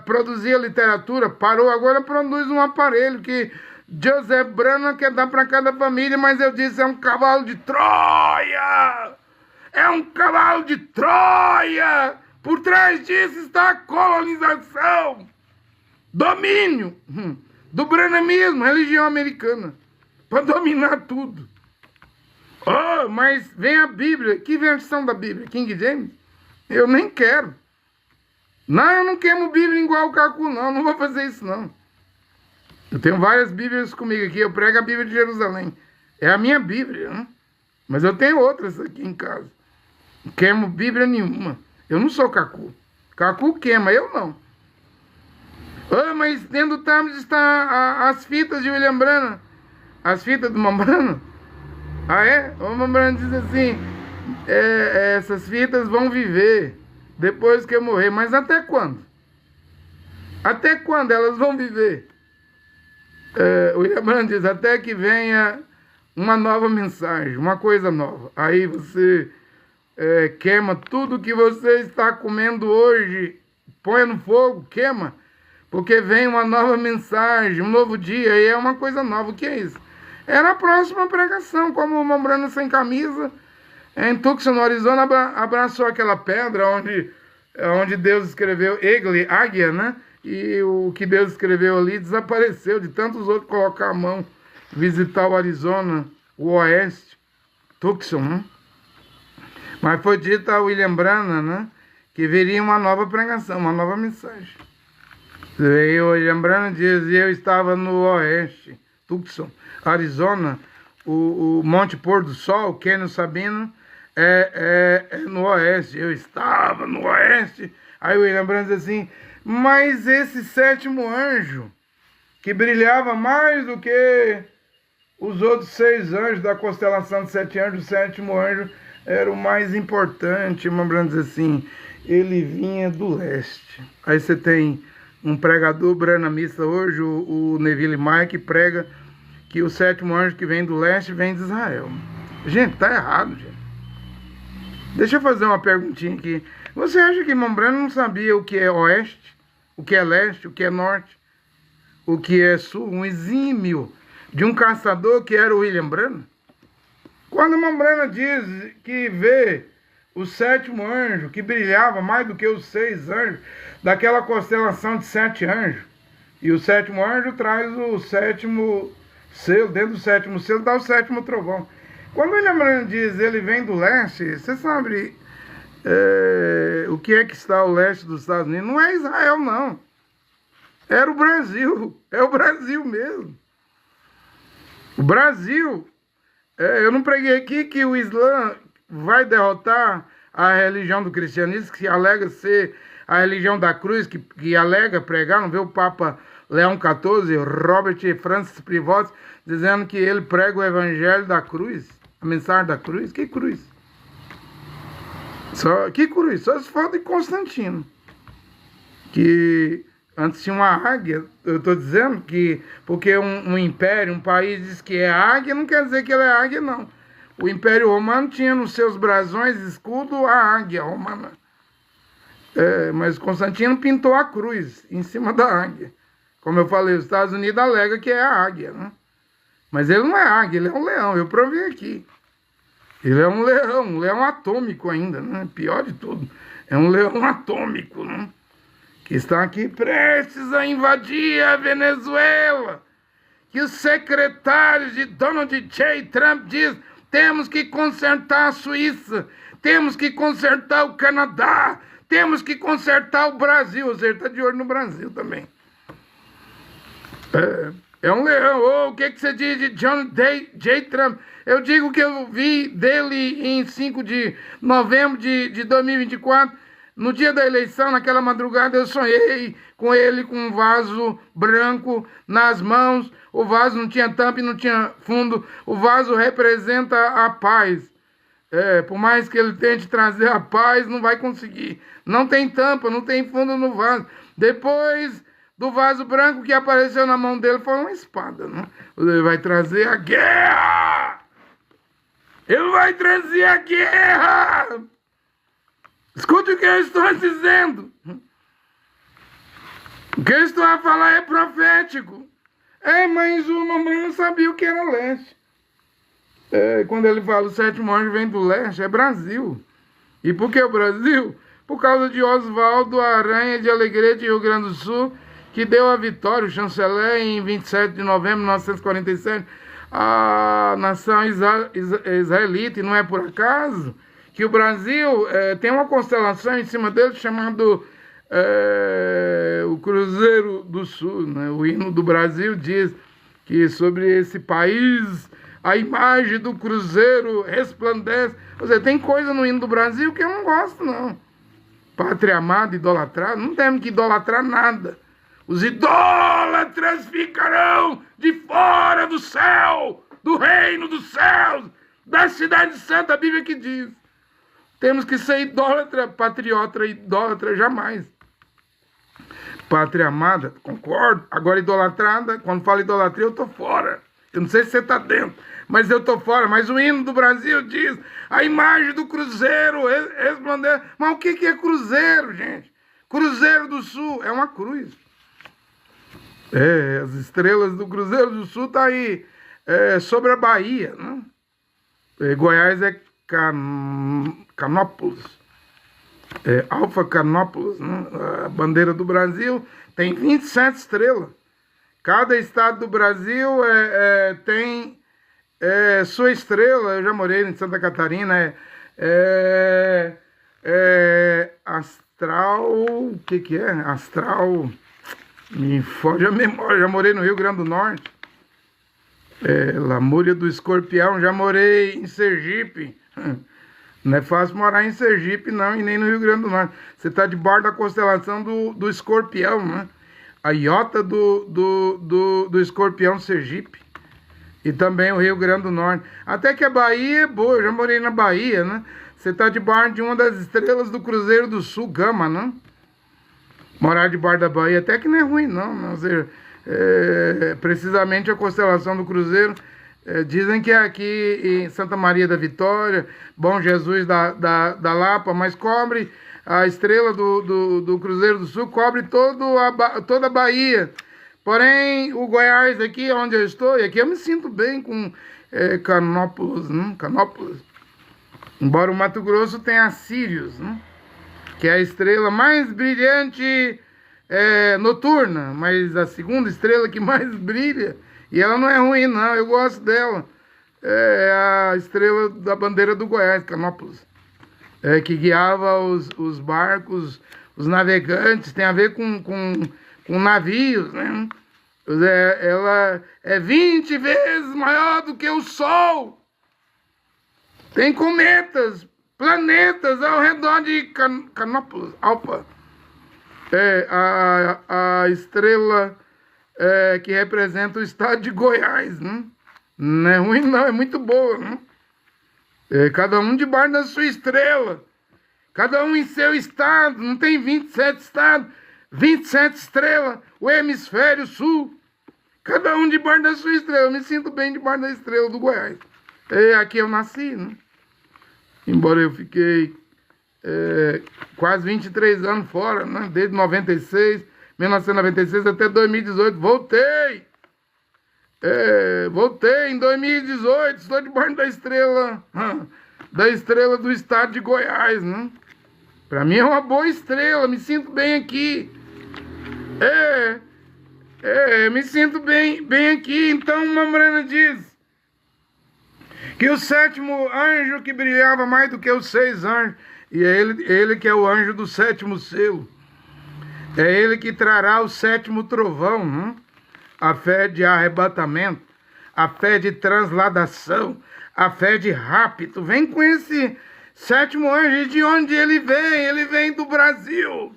produzia literatura, parou, agora produz um aparelho que Joseph Branham quer dar para cada família, mas eu disse, é um cavalo de Troia! É um cavalo de Troia! Por trás disso está a colonização, domínio do branhamismo, religião americana, para dominar tudo. Oh, mas vem a Bíblia. Que versão da Bíblia? King James? Eu nem quero. Não, eu não queimo Bíblia igual o Cacu, não vou fazer isso, não. Eu tenho várias Bíblias comigo aqui, eu prego a Bíblia de Jerusalém. É a minha Bíblia, né? Mas eu tenho outras aqui em casa. Não queimo Bíblia nenhuma. Eu não sou Cacu. Cacu queima, eu não. Oh, mas dentro do tablet está as fitas de William Branham. As fitas do William Branham. Ah, é? O William Branham diz assim, essas fitas vão viver depois que eu morrer. Mas até quando? Até quando elas vão viver? O William Branham diz, até que venha uma nova mensagem, uma coisa nova. Aí você queima tudo que você está comendo hoje, põe no fogo, queima, porque vem uma nova mensagem, um novo dia, e é uma coisa nova. O que é isso? Era a próxima pregação, como o William Branham sem camisa, em Tucson, no Arizona, abraçou aquela pedra onde Deus escreveu Egle, águia, né? E o que Deus escreveu ali desapareceu, de tantos outros colocar a mão, visitar o Arizona, o oeste, Tucson, né? Mas foi dito a William Branham, né, que viria uma nova pregação, uma nova mensagem. E o William Branham diz, eu estava no oeste, Tucson, Arizona, o Monte Pôr do Sol, Canyon Sabino, é no oeste. Eu estava no oeste. Aí o William Branham diz assim, mas esse 7º anjo, que brilhava mais do que os outros 6 anjos da constelação de 7 anjos, o 7º anjo era o mais importante. O William Branham diz assim, ele vinha do leste. Aí você tem um pregador branhamista hoje, o Neville Maia, que prega que o 7º anjo que vem do leste vem de Israel. Gente, tá errado, gente. Deixa eu fazer uma perguntinha aqui. Você acha que irmão Brano não sabia o que é oeste, o que é leste, o que é norte, o que é sul? Um exímio de um caçador que era o William Brano? Quando o irmão Brano diz que vê o sétimo anjo, que brilhava mais do que os 6 anjos, daquela constelação de 7 anjos, e o sétimo anjo traz o sétimo selo, dentro do sétimo selo dá o sétimo trovão. Quando o William Brano diz ele vem do leste, você sabe o que é que está ao leste dos Estados Unidos? Não é Israel, não. Era o Brasil. É o Brasil mesmo. O Brasil. Eu não preguei aqui que o Islã vai derrotar a religião do cristianismo, que alega ser a religião da cruz, que alega pregar, não vê o Papa Leão XIV, Robert Francis Prevost, dizendo que ele prega o evangelho da cruz, a mensagem da cruz. Que cruz? Que cruz? Só se for de Constantino, que antes tinha uma águia. Eu estou dizendo que porque um império, um país diz que é águia, não quer dizer que ele é águia, não. O Império Romano tinha nos seus brasões escudo a águia romana. Mas Constantino pintou a cruz em cima da águia. Como eu falei, os Estados Unidos alega que é a águia, né? Mas ele não é águia, ele é um leão. Eu provei aqui. Ele é um leão atômico ainda, né? Pior de tudo. É um leão atômico, né? Que está aqui prestes a invadir a Venezuela. Que os secretários de Donald J. Trump diz: temos que consertar a Suíça, temos que consertar o Canadá, temos que consertar o Brasil. Você está de olho no Brasil também. É um leão. O que você diz de John J. Trump? Eu digo que eu vi dele em 5 de novembro de 2024, no dia da eleição, naquela madrugada, eu sonhei com ele com um vaso branco nas mãos. O vaso não tinha tampa e não tinha fundo. O vaso representa a paz. Por mais que ele tente trazer a paz, não vai conseguir. Não tem tampa, não tem fundo no vaso. Depois do vaso branco que apareceu na mão dele foi uma espada, né? Ele vai trazer a guerra! Ele vai trazer a guerra! Escute o que eu estou dizendo. O que eu estou a falar é profético. Mas o mamãe não sabia o que era leste. Quando ele fala o sétimo anjo vem do leste, é Brasil. E por que o Brasil? Por causa de Oswaldo Aranha de Alegrete, Rio Grande do Sul, que deu a vitória, o chanceler, em 27 de novembro de 1947, à nação israelita. E não é por acaso que o Brasil tem uma constelação em cima dele chamado o Cruzeiro do Sul, né? O hino do Brasil diz que sobre esse país a imagem do cruzeiro resplandece. Tem coisa no hino do Brasil que eu não gosto, não. Pátria amada, idolatrada, não temos que idolatrar nada. Os idólatras ficarão de fora do céu, do reino dos céus, da cidade santa, a Bíblia que diz. Temos que ser idólatra, patriota, idólatra jamais. Pátria amada, concordo. Agora idolatrada, quando fala idolatria eu tô fora. Eu não sei se você tá dentro, mas eu tô fora. Mas o hino do Brasil diz, a imagem do cruzeiro resplandece. Mas o que é cruzeiro, gente? Cruzeiro do Sul é uma cruz. As estrelas do Cruzeiro do Sul tá aí sobre a Bahia, né? Goiás é Canópolis, Alfa Canópolis, né? A bandeira do Brasil tem 27 estrelas. Cada estado do Brasil tem sua estrela. Eu já morei em Santa Catarina, astral, o que é? Astral, me foge a memória. Já morei no Rio Grande do Norte, Lamúria do Escorpião. Já morei em Sergipe. Não é fácil morar em Sergipe, não, e nem no Rio Grande do Norte. Você está debaixo da constelação do Escorpião, né? A iota do Escorpião, Sergipe. E também o Rio Grande do Norte. Até que a Bahia é boa, eu já morei na Bahia, né? Você está debaixo de uma das estrelas do Cruzeiro do Sul, Gama, né? Morar debaixo da Bahia até que não é ruim, não. Ou seja, precisamente a constelação do Cruzeiro Dizem que é aqui em Santa Maria da Vitória, Bom Jesus da Lapa, mas cobre a estrela do Cruzeiro do Sul, cobre toda a Bahia. Porém, o Goiás aqui, onde eu estou, e aqui eu me sinto bem com Canópolis, né? Canópolis. Embora o Mato Grosso tenha Sirius, né? Que é a estrela mais brilhante noturna, mas a segunda estrela que mais brilha, e ela não é ruim não, eu gosto dela, é a estrela da bandeira do Goiás, Canópolis, que guiava os barcos, os navegantes, tem a ver com navios, né? Ela é 20 vezes maior do que o Sol, tem cometas, planetas ao redor de Canópolis, Alfa. A estrela que representa o estado de Goiás, né? Não é ruim não, é muito boa, né? Cada um debaixo da sua estrela, cada um em seu estado, não tem 27 estados, 27 estrelas, o hemisfério sul, cada um debaixo da sua estrela. Eu me sinto bem debaixo da estrela do Goiás. Aqui eu nasci, né? Embora eu fiquei quase 23 anos fora, né? Desde 1996 até 2018. Voltei em 2018. Estou debaixo da estrela do estado de Goiás, né? Para mim é uma boa estrela. Me sinto bem aqui. Me sinto bem aqui. Então, Mambrana diz que o sétimo anjo que brilhava mais do que os 6 anjos, e é ele que é o anjo do sétimo selo, é ele que trará o sétimo trovão, né? A fé de arrebatamento, a fé de transladação, a fé de rapto. Vem com esse sétimo anjo. E de onde ele vem? Ele vem do Brasil.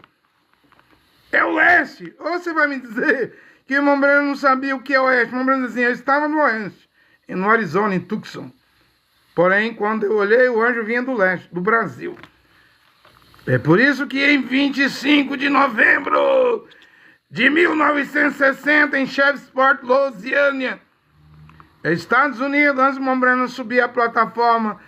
É o oeste. Ou você vai me dizer que o Mambrana não sabia o que é o oeste? O Mambrana diz assim, eu estava no oeste, no Arizona, em Tucson. Porém, quando eu olhei, o anjo vinha do leste, do Brasil. É por isso que em 25 de novembro de 1960, em Shreveport, Louisiana, Estados Unidos, antes de Mambrana subir a plataforma,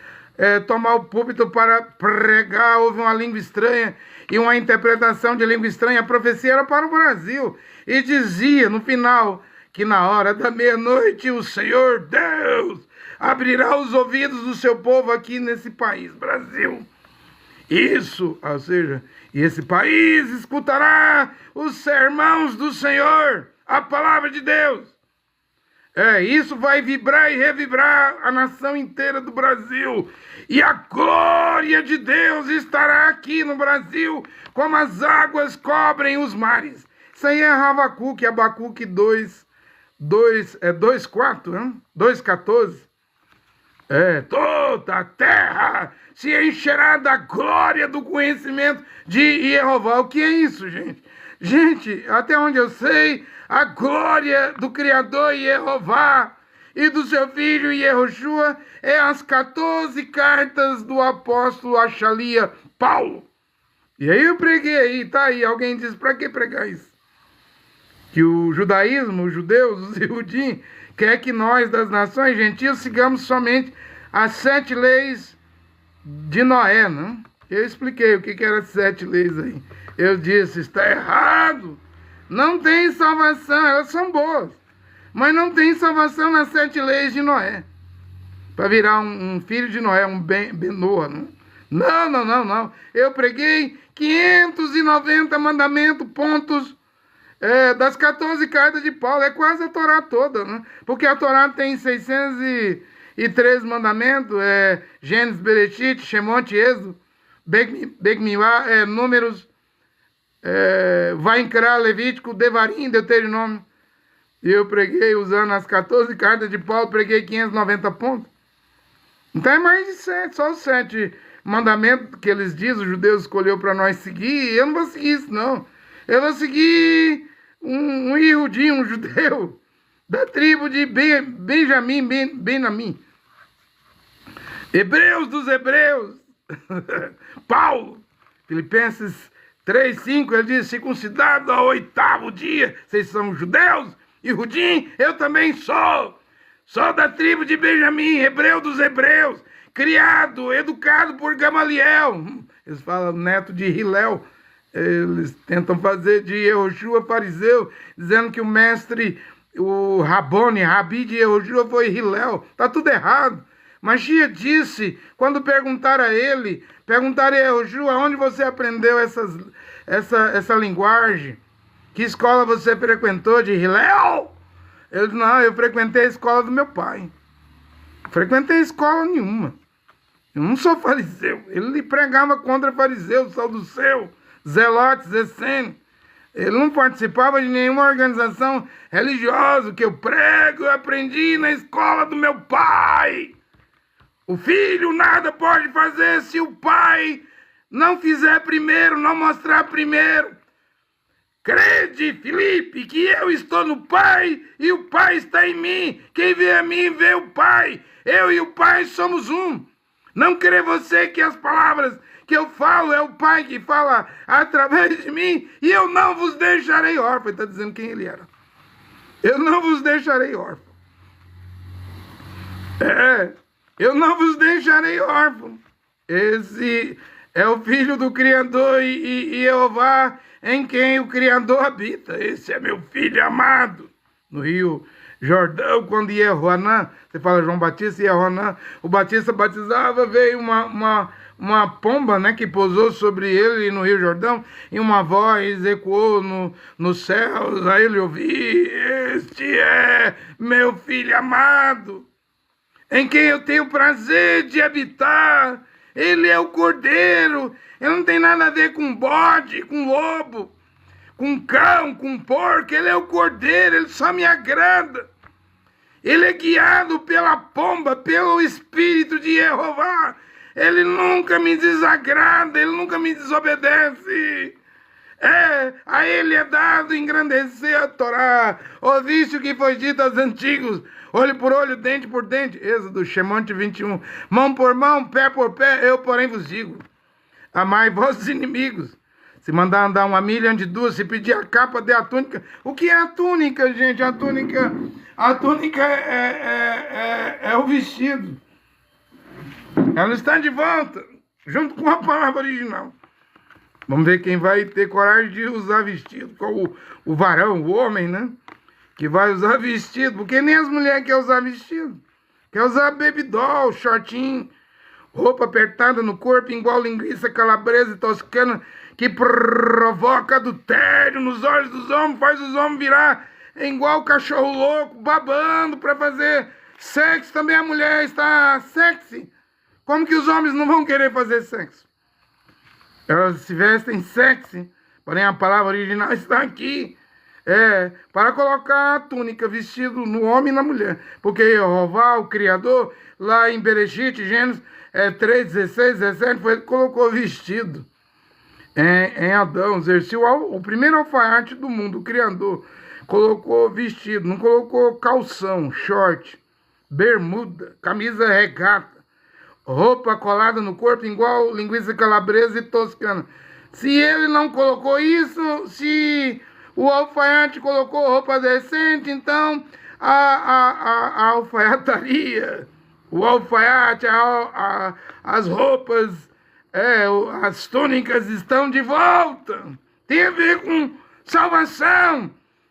tomar o púlpito para pregar, houve uma língua estranha e uma interpretação de língua estranha. A profecia era para o Brasil e dizia no final que na hora da meia-noite o Senhor Deus abrirá os ouvidos do seu povo aqui nesse país, Brasil. Isso, ou seja, e esse país escutará os sermões do Senhor, a palavra de Deus. Isso vai vibrar e revibrar a nação inteira do Brasil. E a glória de Deus estará aqui no Brasil, como as águas cobrem os mares. Isso aí é Abacuque 2:4, né? 2:14. Toda a terra se encherá da glória do conhecimento de Jeová. O que é isso, gente? Gente, até onde eu sei, a glória do Criador Jeová e do seu filho Yehoshua é as 14 cartas do apóstolo Achalia Paulo. E aí eu preguei, tá aí, alguém diz, para que pregar isso? Que o judaísmo, os judeus, os Yehudim, quer que nós das nações gentias sigamos somente as 7 leis de Noé, né? Eu expliquei o que eram as 7 leis aí. Eu disse, está errado. Não tem salvação, elas são boas. Mas não tem salvação nas 7 leis de Noé. Para virar um filho de Noé, um Benoa, né? Não. Eu preguei 590 mandamentos, pontos, das 14 cartas de Paulo. É quase a Torá toda, né? Porque a Torá tem 613 mandamentos, Gênesis, Bereshit, Shemot, Êxodo, Beit Milá, Números, Vaincrá, Levítico, Devarim, Deuteronômio. E eu preguei usando as 14 cartas de Paulo, preguei 590 pontos. Então é mais de 7, só os 7 mandamentos que eles dizem, os judeus escolheu para nós seguir. Eu não vou seguir isso, não. Eu vou seguir um Yehudi, um judeu, da tribo de Benjamim, Benamim. Hebreus dos Hebreus. Paulo, Filipenses 3:5, ele diz, circuncidado ao 8º dia, vocês são judeus, Yehudim, eu também sou. Sou da tribo de Benjamim, hebreu dos hebreus, criado, educado por Gamaliel. Eles falam neto de Hilel. Eles tentam fazer de Yehoshua fariseu, dizendo que o mestre, o Rabi de Yehoshua foi Hilel. Está tudo errado. Mashiach disse, quando perguntaram a ele, perguntaram a Yehoshua, onde você aprendeu essa linguagem? Que escola você frequentou de Hilel? Ele disse, não, eu frequentei a escola do meu pai. Frequentei escola nenhuma. Eu não sou fariseu. Ele pregava contra fariseus, saduceu, zelotes, essênios. Ele não participava de nenhuma organização religiosa. O que eu prego, eu aprendi na escola do meu pai. O filho nada pode fazer se o pai não fizer primeiro, não mostrar primeiro. Crede, Filipe, que eu estou no Pai e o Pai está em mim. Quem vê a mim, vê o Pai. Eu e o Pai somos um. Não crê você que as palavras que eu falo é o Pai que fala através de mim e eu não vos deixarei órfão. Ele está dizendo quem ele era. Eu não vos deixarei órfão. Eu não vos deixarei órfão. Esse é o Filho do Criador e Jeová em quem o Criador habita. Esse é meu Filho amado. No Rio Jordão, quando Iehoanã, você fala João Batista e Iehoanã, o Batista batizava, veio uma pomba, né, que pousou sobre ele no Rio Jordão, e uma voz ecoou nos céus, aí ele ouviu, este é meu Filho amado, em quem eu tenho prazer de habitar. Ele é o cordeiro. Ele não tem nada a ver com bode, com lobo, com cão, com porco. Ele é o cordeiro, ele só me agrada. Ele é guiado pela pomba, pelo Espírito de Jeová. Ele nunca me desagrada, ele nunca me desobedece. A ele é dado engrandecer a Torá. Ouviste o que foi dito aos antigos, olho por olho, dente por dente. Êxodo, Shemot 21. Mão por mão, pé por pé, eu porém vos digo. Amai vossos inimigos. Se mandar andar 1 milha, ande 2. Se pedir a capa, dê a túnica. O que é a túnica, gente? A túnica é o vestido. Ela está de volta, junto com a palavra original. Vamos ver quem vai ter coragem de usar vestido. Qual o varão, o homem, né? Que vai usar vestido. Porque nem as mulheres querem usar vestido. Quer usar baby doll, shortinho, roupa apertada no corpo, igual linguiça calabresa e toscana, que provoca adultério nos olhos dos homens, faz os homens virar igual cachorro louco, babando para fazer sexo. Também a mulher está sexy. Como que os homens não vão querer fazer sexo? Elas se vestem sexy, porém a palavra original está aqui. Para colocar a túnica, vestido no homem e na mulher. Porque Jeová, o Criador, lá em Bereshit, Gênesis 3, 16, 17, foi ele que colocou vestido em Adão. Exerceu o primeiro alfaiate do mundo, o Criador. Colocou vestido, não colocou calção, short, bermuda, camisa regata, roupa colada no corpo, igual linguiça calabresa e toscana. Se ele não colocou isso, se o alfaiate colocou roupa decente, então a alfaiataria, o alfaiate, as roupas, as túnicas estão de volta. Tem a ver com salvação,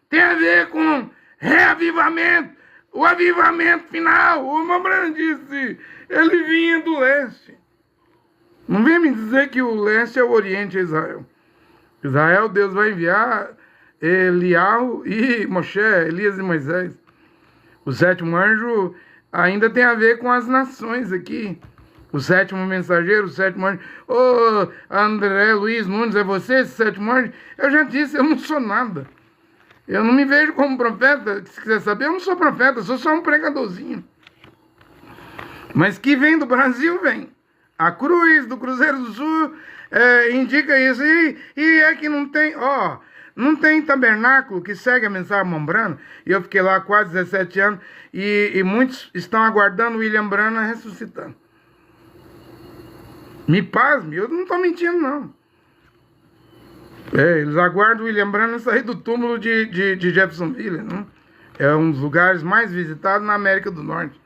tem a ver com reavivamento, o avivamento final. O Mambrano disse, ele vinha do leste. Não vem me dizer que o leste é o oriente a Israel. Israel, Deus vai enviar Eliahu e Moshe, Elias e Moisés. O 7º anjo ainda tem a ver com as nações aqui. O 7º mensageiro, o 7º anjo. Ô, André Luiz Nunes, é você esse 7º anjo? Eu já disse, eu não sou nada. Eu não me vejo como profeta. Se quiser saber, eu não sou profeta, sou só um pregadorzinho. Mas que vem do Brasil, vem. A cruz do Cruzeiro do Sul indica isso. E é que não tem, não tem tabernáculo que segue a mensagem Mambrana. E eu fiquei lá quase 17 anos. E muitos estão aguardando o William Branham ressuscitando. Me pasme, eu não estou mentindo, não. Eles aguardam o William Branham sair do túmulo de Jeffersonville, não? É um dos lugares mais visitados na América do Norte.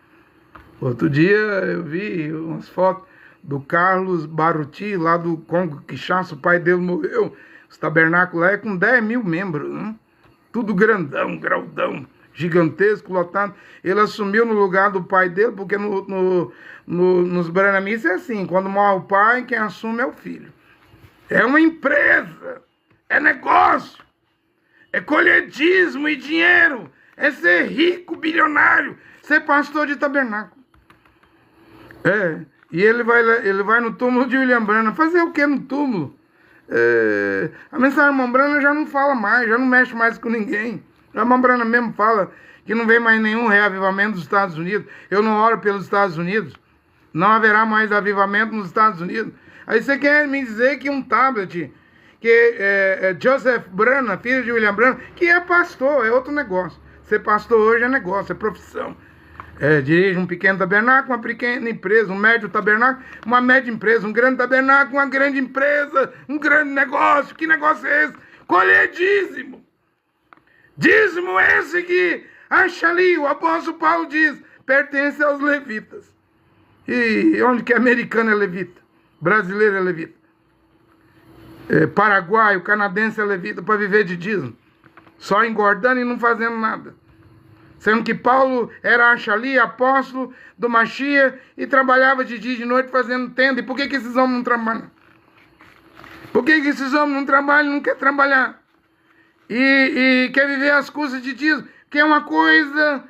Outro dia eu vi umas fotos do Carlos Baruti, lá do Congo Kinshasa. O pai dele morreu. Os tabernáculos lá é com 10 mil membros, né? Tudo grandão, graudão, gigantesco, lotado. Ele assumiu no lugar do pai dele, porque nos Branamistas é assim, quando morre o pai, quem assume é o filho. É uma empresa, é negócio, é colher dízimo e dinheiro, é ser rico, bilionário, ser pastor de tabernáculo. E ele vai no túmulo de William Branham. Fazer o que no túmulo? A mensagem de irmão Branham já não fala mais, já não mexe mais com ninguém. A irmã Branham mesmo fala que não vem mais nenhum reavivamento dos Estados Unidos. Eu não oro pelos Estados Unidos. Não haverá mais avivamento nos Estados Unidos. Aí você quer me dizer que um tablet, que Joseph Branham, filho de William Branham, que é pastor, é outro negócio. Ser pastor hoje é negócio, é profissão. Dirige um pequeno tabernáculo, uma pequena empresa, um médio tabernáculo, uma média empresa, um grande tabernáculo, uma grande empresa, um grande negócio. Que negócio é esse? Colher dízimo. Dízimo esse que acha ali, o apóstolo Paulo diz, pertence aos levitas. E onde que americano é levita? Brasileiro é levita. Paraguaio, canadense é levita para viver de dízimo. Só engordando e não fazendo nada. Sendo que Paulo era Achali, apóstolo do Machia, e trabalhava de dia e de noite fazendo tenda. E por que esses homens não trabalham? Por que esses homens não trabalham e não querem trabalhar? E quer viver às custas de dízimo? Que é uma coisa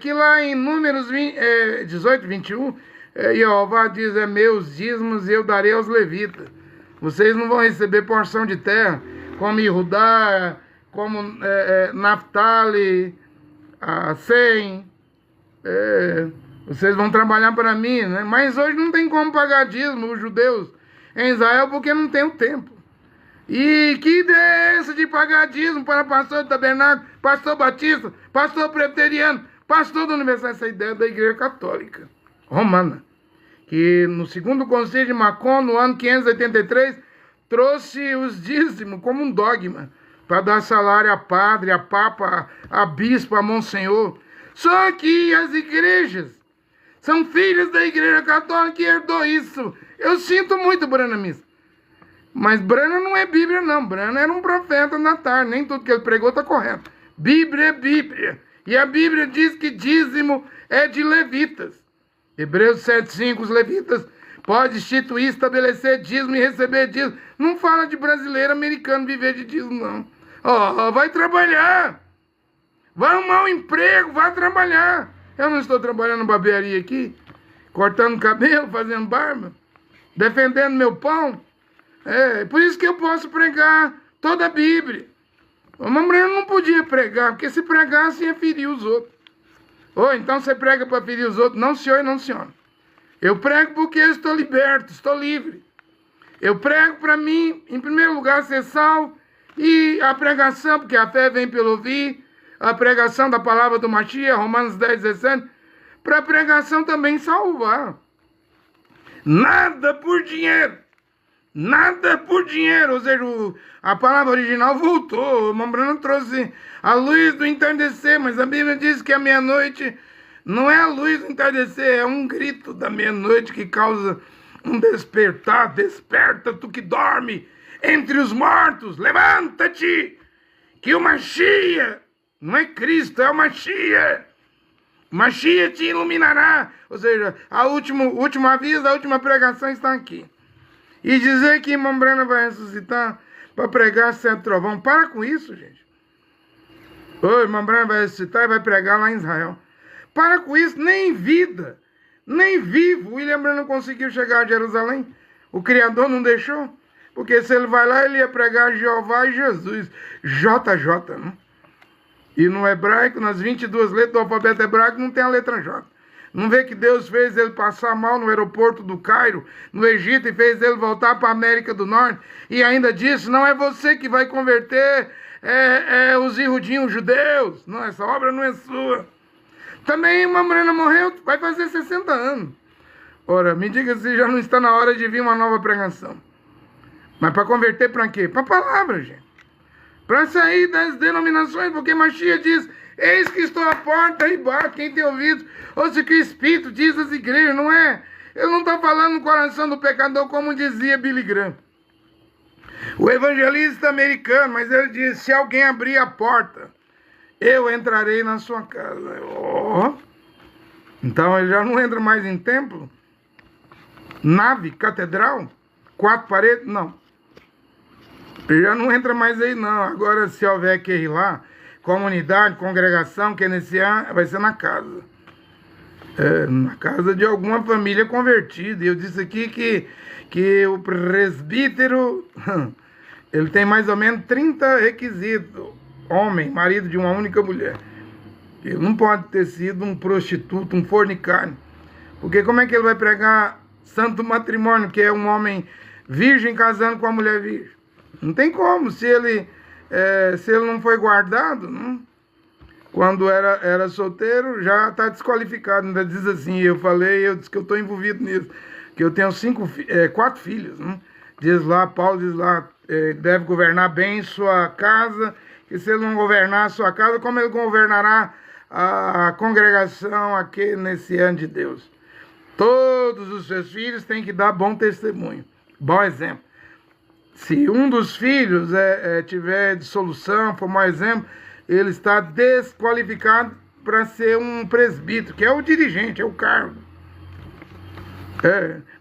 que lá em Números 18, 21, Jeová diz, meus dízimos eu darei aos levitas. Vocês não vão receber porção de terra, como Judá, como Naftali, a 100, vocês vão trabalhar para mim, né? Mas hoje não tem como pagar dízimo os judeus em Israel porque não tem o tempo. E que ideia é essa de pagar dízimo para pastor de tabernáculo, pastor batista, pastor presbiteriano, pastor da universidade? Essa ideia da igreja católica romana, que no segundo concílio de Macon, no ano 583, trouxe os dízimos como um dogma, para dar salário a padre, a papa, a bispo, a monsenhor. Só que as igrejas são filhas da igreja católica que herdou isso. Eu sinto muito, Branhamista. Mas Branham não é Bíblia, não. Branham era um profeta na tarde. Nem tudo que ele pregou está correto. Bíblia é Bíblia. E a Bíblia diz que dízimo é de levitas. Hebreus 7,5, os levitas podem instituir, estabelecer dízimo e receber dízimo. Não fala de brasileiro, americano viver de dízimo, não. Vai trabalhar. Vai arrumar um emprego, vai trabalhar. Eu não estou trabalhando barbearia aqui, cortando cabelo, fazendo barba, defendendo meu pão. Por isso que eu posso pregar toda a Bíblia. O Mambrano não podia pregar, porque se pregasse ia ferir os outros. Então você prega para ferir os outros? Não, senhor e não, senhora. Eu prego porque eu estou liberto, estou livre. Eu prego para mim, em primeiro lugar, ser salvo. E a pregação, porque a fé vem pelo ouvir, a pregação da palavra do Machia, Romanos 10, 17, para a pregação também salvar. Nada por dinheiro. Nada por dinheiro. Ou seja, a palavra original voltou. O Mambrano trouxe a luz do entardecer, mas a Bíblia diz que a meia-noite não é a luz do entardecer, é um grito da meia-noite que causa um despertar. Desperta, tu que dorme entre os mortos, levanta-te, que o Machia, não é Cristo, é o Machia. Machia te iluminará. Ou seja, o último aviso, a última pregação está aqui. E dizer que irmão Branham vai ressuscitar para pregar certo trovão. Para com isso, gente. Irmão Branham vai ressuscitar e vai pregar lá em Israel. Para com isso, nem em vida, nem vivo. William Branham conseguiu chegar a Jerusalém. O Criador não deixou. Porque se ele vai lá, ele ia pregar Jeová e Jesus. JJ, né? E no hebraico, nas 22 letras do alfabeto hebraico, não tem a letra J. Não vê que Deus fez ele passar mal no aeroporto do Cairo, no Egito, e fez ele voltar para a América do Norte. E ainda disse, não é você que vai converter os irudinhos judeus. Não, essa obra não é sua. Também Mambrana morreu, vai fazer 60 anos. Ora, me diga se já não está na hora de vir uma nova pregação. Mas para converter para quê? Para a palavra, gente. para sair das denominações, porque Mashiach diz: eis que estou à porta e bato, quem tem ouvido, ouça o que o Espírito diz às igrejas, não é? Eu não estou falando no coração do pecador, como dizia Billy Graham, o evangelista americano, mas ele diz: se alguém abrir a porta, eu entrarei na sua casa. Oh. Então ele já não entra mais em templo, nave, catedral, 4 paredes, não. Ele já não entra mais aí, não. Agora, se houver que ir lá, comunidade, congregação, que iniciar, vai ser na casa. Na casa de alguma família convertida. Eu disse aqui que o presbítero, ele tem mais ou menos 30 requisitos. Homem, marido de uma única mulher. Ele não pode ter sido um prostituto, um fornicário. Porque como é que ele vai pregar santo matrimônio, que é um homem virgem casando com uma mulher virgem? Não tem como, se ele não foi guardado, não? Quando era solteiro, já está desqualificado. Ainda diz assim, eu disse que eu estou envolvido nisso, que eu tenho 4 filhos, não? Diz lá, Paulo diz lá, deve governar bem sua casa, que se ele não governar a sua casa, como ele governará a congregação aqui nesse ano de Deus? Todos os seus filhos têm que dar bom testemunho, bom exemplo. Se um dos filhos tiver dissolução, for mau exemplo, ele está desqualificado para ser um presbítero, que é o dirigente, é o cargo.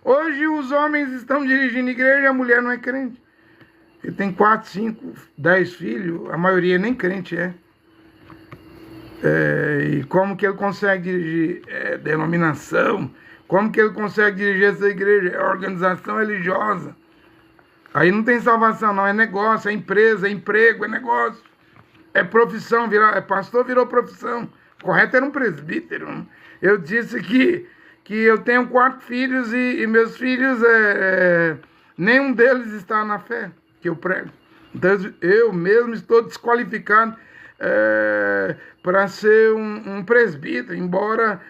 Hoje os homens estão dirigindo a igreja e a mulher não é crente. Ele tem 4, 5, 10 filhos, a maioria nem crente é. E como que ele consegue dirigir? Denominação. Como que ele consegue dirigir essa igreja? É organização religiosa. Aí não tem salvação não, é negócio, é empresa, é emprego, é negócio. É profissão, pastor virou profissão. Correto era um presbítero. Não? Eu disse que eu tenho 4 filhos e meus filhos, nenhum deles está na fé que eu prego. Então eu mesmo estou desqualificado para ser um presbítero, embora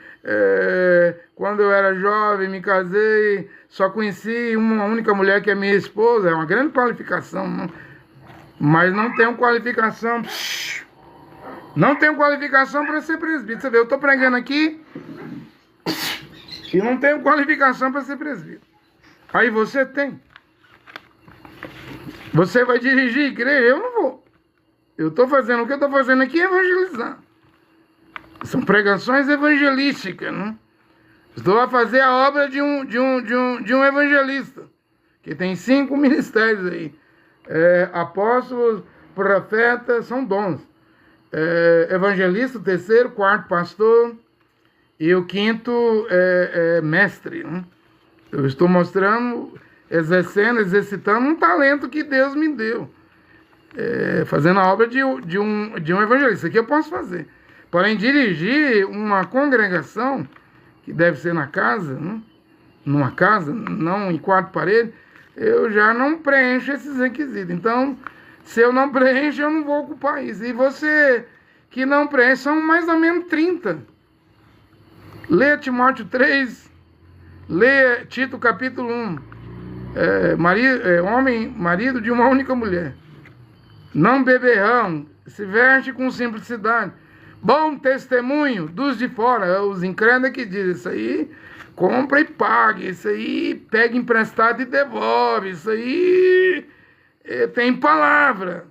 quando eu era jovem, me casei, só conheci uma única mulher que é minha esposa, é uma grande qualificação, não? Mas não tenho qualificação, não tenho qualificação para ser presbítero. Você vê, eu estou pregando aqui e não tenho qualificação para ser presbítero. Aí você tem. Você vai dirigir a igreja, eu não vou. O que eu estou fazendo aqui é evangelizar. São pregações evangelísticas, não? Estou a fazer a obra de um evangelista, que tem 5 ministérios aí. Apóstolos, profetas, são dons. Evangelista, o 3º, 4º pastor, e o 5º mestre. Não? Eu estou mostrando, exercitando um talento que Deus me deu. Fazendo a obra de um evangelista. Isso aqui eu posso fazer. Porém, dirigir uma congregação, que deve ser na casa, não? Numa casa, não em 4 paredes, eu já não preencho esses requisitos. Então, se eu não preencho, eu não vou ocupar isso. E você que não preenche, são mais ou menos 30. Leia Timóteo 3, leia Tito capítulo 1. Marido de uma única mulher. Não beberrão, se veste com simplicidade. Bom testemunho dos de fora, os incrédulos que dizem isso aí, compra e paga, isso aí pega emprestado e devolve, isso aí tem palavra.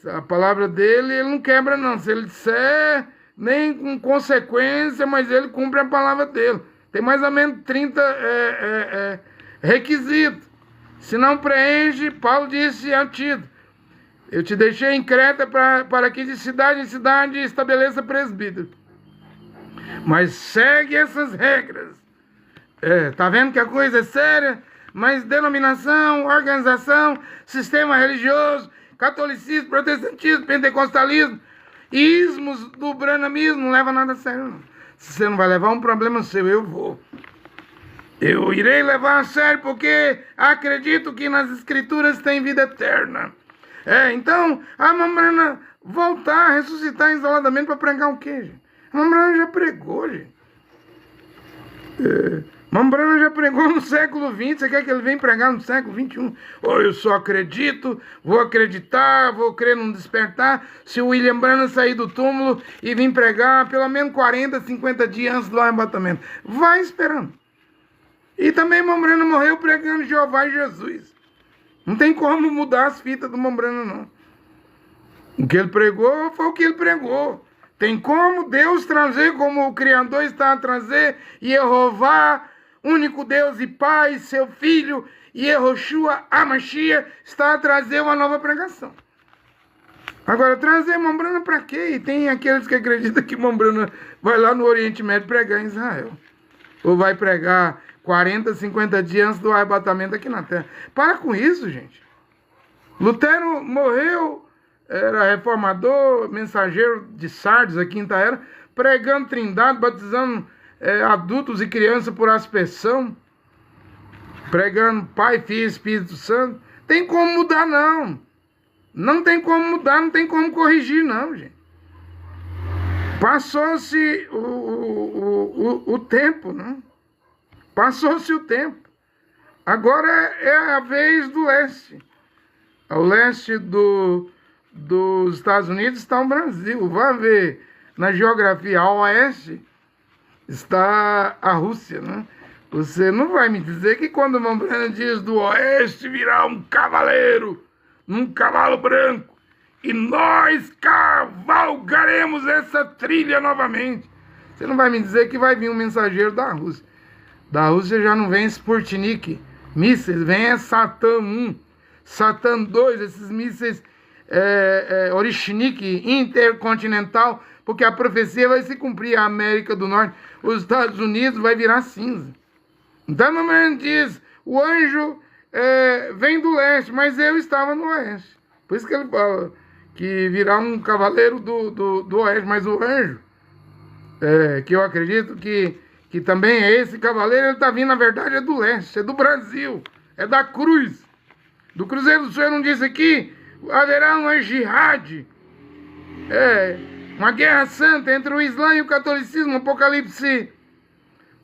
A palavra dele ele não quebra não, se ele disser, nem com consequência, mas ele cumpre a palavra dele. Tem mais ou menos 30 requisitos. Se não preenche, Paulo disse a Tito: eu te deixei em Creta para que de cidade em cidade estabeleça presbítero. Mas segue essas regras. Tá vendo que a coisa é séria? Mas denominação, organização, sistema religioso, catolicismo, protestantismo, pentecostalismo, ismos do branhamismo, não leva nada a sério, não. Se você não vai levar, um problema seu, eu vou. Eu irei levar a sério porque acredito que nas escrituras tem vida eterna. Então, a Mambrana voltar, ressuscitar isoladamente para pregar o quê, gente? A Mambrana já pregou, gente. Mambrana já pregou no século XX, você quer que ele venha pregar no século XXI? Ou eu só acredito, vou acreditar, vou crer num despertar, se o William Branham sair do túmulo e vir pregar pelo menos 40, 50 dias antes do arrebatamento. Vai esperando. E também Mambrana morreu pregando Jeová e Jesus. Não tem como mudar as fitas do Mambrana, não. O que ele pregou foi o que ele pregou. Tem como Deus trazer, como o Criador está a trazer, Jeová, único Deus e Pai, seu Filho, Yehoshua, Amashia, está a trazer uma nova pregação. Agora, trazer Mambrana para quê? E tem aqueles que acreditam que Mambrana vai lá no Oriente Médio pregar em Israel. Ou vai pregar 40, 50 dias antes do arrebatamento aqui na Terra. Para com isso, gente. Lutero morreu, era reformador, mensageiro de Sardes, a quinta era, pregando trindade, batizando adultos e crianças por aspersão, pregando Pai, Filho e Espírito Santo. Tem como mudar, não. Não tem como mudar, não tem como corrigir, não, gente. Passou-se o tempo, não? Passou-se o tempo. Agora é a vez do leste. Ao leste dos Estados Unidos está o Brasil. Vai ver na geografia ao oeste está a Rússia, né? Você não vai me dizer que quando o Mambrana diz do oeste virá um cavaleiro num cavalo branco e nós cavalgaremos essa trilha novamente. Você não vai me dizer que vai vir um mensageiro da Rússia. Da Rússia já não vem Sputnik, mísseis, vem Satã 1, Satã 2, esses mísseis Orishnik, intercontinental, porque a profecia vai se cumprir. A América do Norte, os Estados Unidos vai virar cinza. Então, o Mambrana diz, o anjo vem do leste, mas eu estava no oeste. Por isso que ele fala que virá um cavaleiro do oeste, mas o anjo, que eu acredito que também é esse cavaleiro, ele está vindo, na verdade, é do leste, é do Brasil, é da cruz. Do Cruzeiro do Sul, não disse aqui, haverá uma jihad, uma guerra santa entre o Islã e o catolicismo, Apocalipse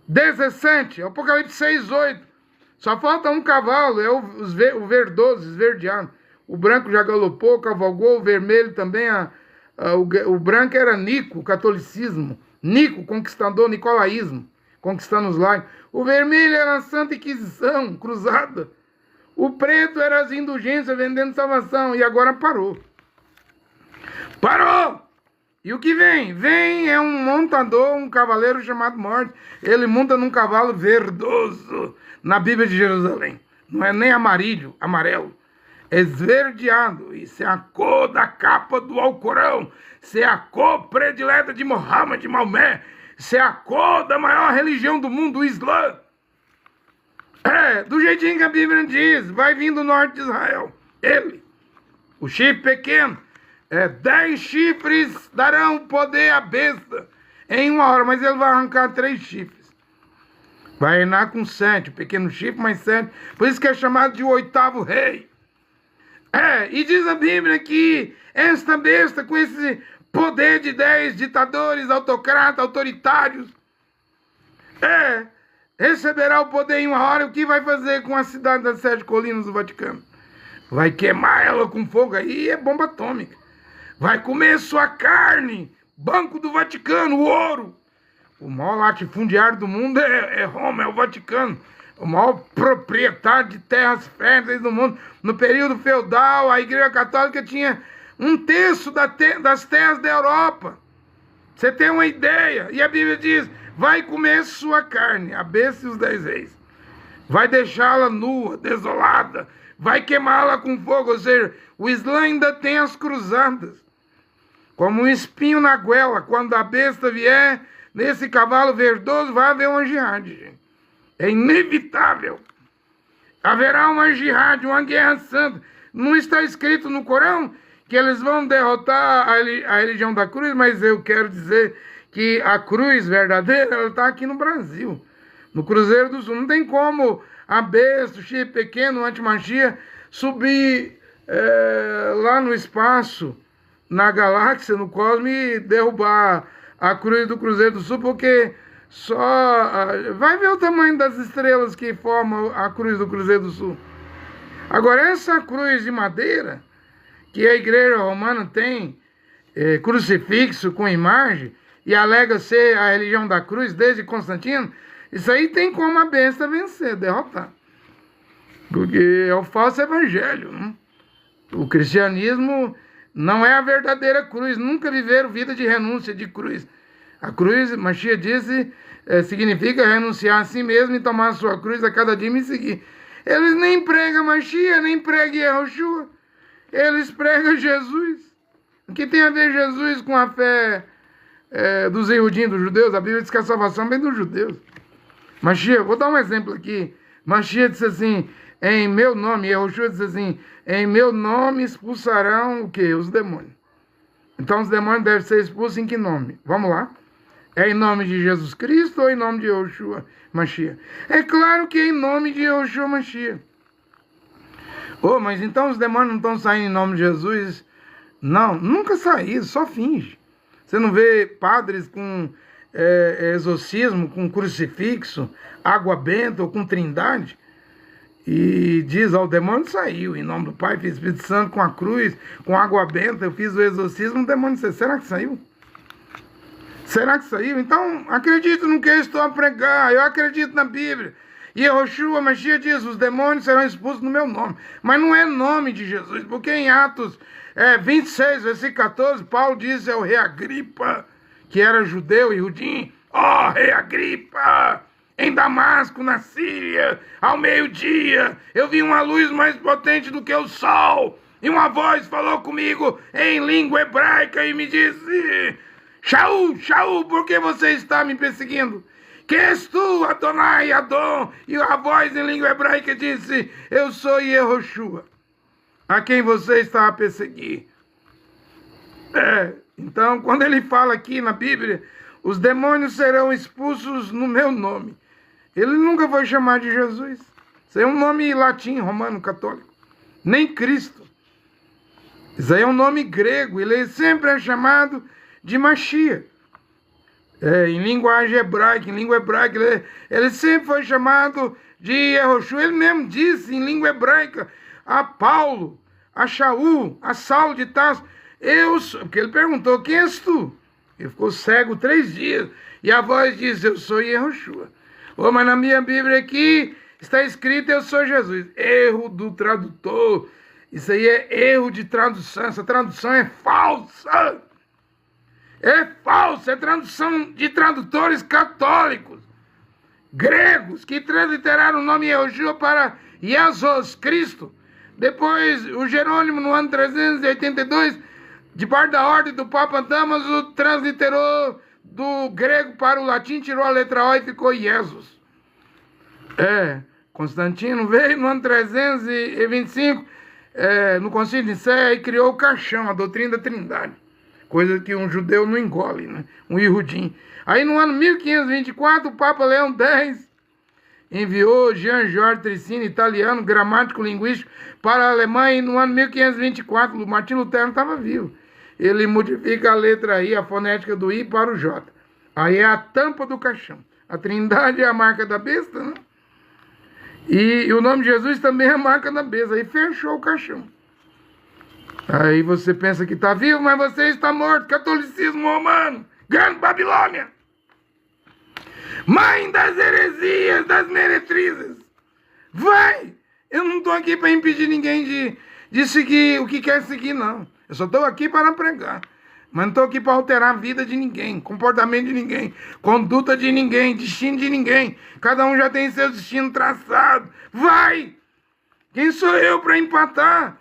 17, Apocalipse 6, 8. Só falta um cavalo, é o verdoso, esverdeado. O branco já galopou, cavalgou, o vermelho também, o branco era Nico, catolicismo. Nico, conquistador, nicolaísmo, conquistando os lares. O vermelho era a Santa Inquisição, cruzada. O preto era as indulgências, vendendo salvação, e agora parou. Parou! E o que vem? Vem é um montador, um cavaleiro chamado Morte. Ele monta num cavalo verdoso, na Bíblia de Jerusalém. Não é nem amarelo. É esverdeado. Isso é a cor da capa do Alcorão. Isso é a cor predileta de Mohammed, de Maomé. Isso é a cor da maior religião do mundo, o Islã. Do jeitinho que a Bíblia diz, vai vir do norte de Israel. Ele, o chifre pequeno, 10 chifres darão poder à besta em 1 hora, mas ele vai arrancar 3 chifres. Vai reinar com 7, pequeno chifre mais 7, por isso que é chamado de o 8º rei. E diz a Bíblia que esta besta, com esse poder de 10 ditadores, autocratas, autoritários, receberá o poder em 1 hora. O que vai fazer com a cidade das 7 colinas do Vaticano? Vai queimar ela com fogo, aí é bomba atômica. Vai comer sua carne, Banco do Vaticano, o ouro. O maior latifundiário do mundo é Roma, é o Vaticano. O maior proprietário de terras férteis do mundo. No período feudal, a Igreja Católica tinha 1/3 das terras da Europa. Você tem uma ideia? E a Bíblia diz, vai comer sua carne, a besta e os 10 reis. Vai deixá-la nua, desolada. Vai queimá-la com fogo. Ou seja, o Islã ainda tem as cruzadas. Como um espinho na goela. Quando a besta vier, nesse cavalo verdoso, vai haver uma jihad, gente. É inevitável. Haverá uma jihad, uma guerra santa. Não está escrito no Corão que eles vão derrotar a religião da cruz, mas eu quero dizer que a cruz verdadeira, ela está aqui no Brasil, no Cruzeiro do Sul. Não tem como a besta, o chifre pequeno, o antimachia, subir lá no espaço, na galáxia, no cosmos, e derrubar a cruz do Cruzeiro do Sul, porque Vai ver o tamanho das estrelas que formam a cruz do Cruzeiro do Sul. Agora, essa cruz de madeira, que a igreja romana tem crucifixo com imagem, e alega ser a religião da cruz desde Constantino, isso aí tem como a besta vencer, derrotar. Porque é o falso evangelho. Né? O cristianismo não é a verdadeira cruz, nunca viveram vida de renúncia de cruz. A cruz, Mashiach disse, significa renunciar a si mesmo e tomar a sua cruz a cada dia e me seguir. Eles nem pregam Mashiach, nem pregam Yehoshua. Eles pregam Jesus. O que tem a ver Jesus com a fé dos Yehudim, dos judeus? A Bíblia diz que a salvação vem dos judeus. Mashiach, vou dar um exemplo aqui. Mashiach disse assim, em meu nome, Yehoshua disse assim, em meu nome expulsarão o quê? Os demônios. Então os demônios devem ser expulsos em que nome? Vamos lá. É em nome de Jesus Cristo ou em nome de Yehoshua Mashiach? É claro que é em nome de Yehoshua Mashiach. Mas então os demônios não estão saindo em nome de Jesus? Não, nunca saíram, só finge. Você não vê padres com exorcismo, com crucifixo, água benta ou com trindade? E diz, o demônio saiu, em nome do Pai, Filho e Espírito Santo, com a cruz, com água benta, eu fiz o exorcismo, o demônio saiu. Será que saiu? Será que saiu? Então, acredito no que eu estou a pregar, eu acredito na Bíblia. E Yehoshua Mashiach diz, os demônios serão expulsos no meu nome. Mas não é nome de Jesus, porque em Atos 26, versículo 14, Paulo diz ao rei Agripa, que era judeu e judim, rei Agripa, em Damasco, na Síria, ao meio-dia, eu vi uma luz mais potente do que o sol, e uma voz falou comigo em língua hebraica e me disse, Shaul, Shaul, por que você está me perseguindo? Quem és tu, Adonai, Adon? E a voz em língua hebraica disse, eu sou Yehoshua, a quem você está a perseguir. Então, quando ele fala aqui na Bíblia, os demônios serão expulsos no meu nome. Ele nunca foi chamar de Jesus. Isso aí é um nome latim, romano, católico. Nem Cristo. Isso aí é um nome grego. Ele sempre é chamado de Mashiach. Em linguagem hebraica, em língua hebraica, ele sempre foi chamado de Yehoshua. Ele mesmo disse em língua hebraica a Paulo, a Shaul, a Saulo de Tarso, porque ele perguntou, quem és tu? Ele ficou cego 3 dias. E a voz diz, eu sou Yehoshua. Mas na minha Bíblia aqui está escrito, eu sou Jesus. Erro do tradutor. Isso aí é erro de tradução. Essa tradução é falsa. É falsa. É tradução de tradutores católicos, gregos, que transliteraram o nome Yehoshua para Jesus Cristo. Depois, o Jerônimo, no ano 382, debaixo da ordem do Papa Damaso, transliterou do grego para o latim, tirou a letra O e ficou Jesus. Constantino veio no ano 325, no Concílio de Nicéia, e criou o caixão, a doutrina da Trindade. Coisa que um judeu não engole, né? Um Yehudim. Aí no ano 1524, o Papa Leão X enviou Jean-Georges Tricini, italiano, gramático linguístico, para a Alemanha, e no ano 1524, o Martim Lutero estava vivo. Ele modifica a letra I, a fonética do I, para o J. Aí é a tampa do caixão. A Trindade é a marca da besta, né? E o nome de Jesus também é a marca da besta. Aí fechou o caixão. Aí você pensa que está vivo, mas você está morto. Catolicismo romano, grande Babilônia, mãe das heresias, das meretrizes. Vai! Eu não estou aqui para impedir ninguém de seguir o que quer seguir, não. Eu só estou aqui para pregar. Mas não estou aqui para alterar a vida de ninguém, comportamento de ninguém, conduta de ninguém, destino de ninguém. Cada um já tem seu destino traçado. Vai! Quem sou eu para empatar?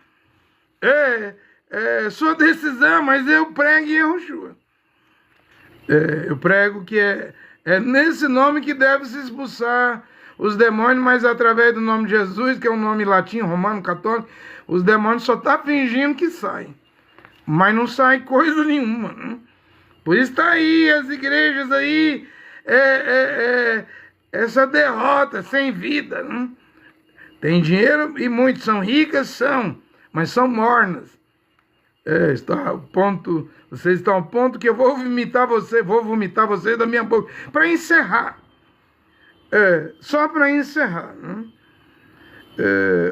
Sua decisão, mas eu prego Yehoshua. Eu prego que é nesse nome que deve se expulsar os demônios, mas através do nome de Jesus, que é um nome latim, romano, católico, os demônios só estão fingindo que saem. Mas não sai coisa nenhuma. Né? Por isso está aí as igrejas aí, essa derrota sem vida. Né? Tem dinheiro e muitos são ricas, mas são mornas. Está ao ponto, vocês estão ao ponto que eu vou vomitar você da minha boca. Para encerrar. Só para encerrar. Né?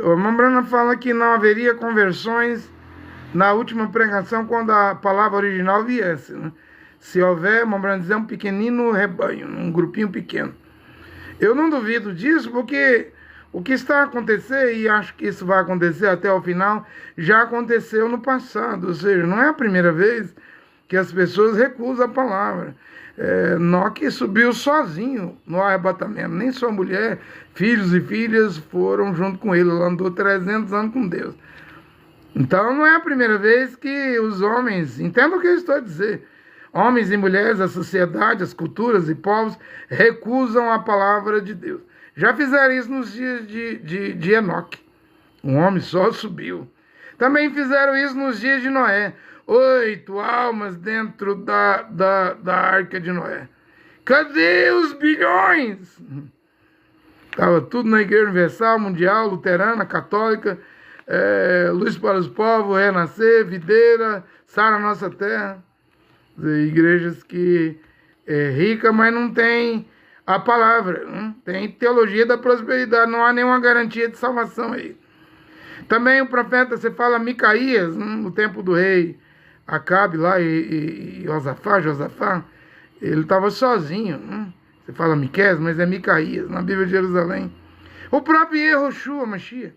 O irmão Branham fala que não haveria conversões na última pregação quando a palavra original viesse. Né? Se houver, irmão Branham diz, é um pequenino rebanho, um grupinho pequeno. Eu não duvido disso, porque o que está a acontecer, e acho que isso vai acontecer até o final, já aconteceu no passado. Ou seja, não é a primeira vez que as pessoas recusam a palavra. Enoque subiu sozinho no arrebatamento. Nem sua mulher, filhos e filhas foram junto com ele. Ele andou 300 anos com Deus. Então não é a primeira vez que os homens, entendam o que eu estou a dizer, homens e mulheres, a sociedade, as culturas e povos recusam a palavra de Deus. Já fizeram isso nos dias de Enoque. Um homem só subiu. Também fizeram isso nos dias de Noé. 8 almas dentro da arca de Noé. Cadê os bilhões? Estava tudo na Igreja Universal, Mundial, Luterana, Católica, Luz para os Povos, Renascer, Videira, Sara Nossa Terra. Igrejas que é rica, mas não tem a palavra, tem teologia da prosperidade, não há nenhuma garantia de salvação aí. Também o profeta, você fala Micaías, no tempo do rei Acabe lá e Josafá, ele estava sozinho. Você fala Miqueias, mas é Micaías, na Bíblia de Jerusalém. O próprio Yehoshua Mashiach,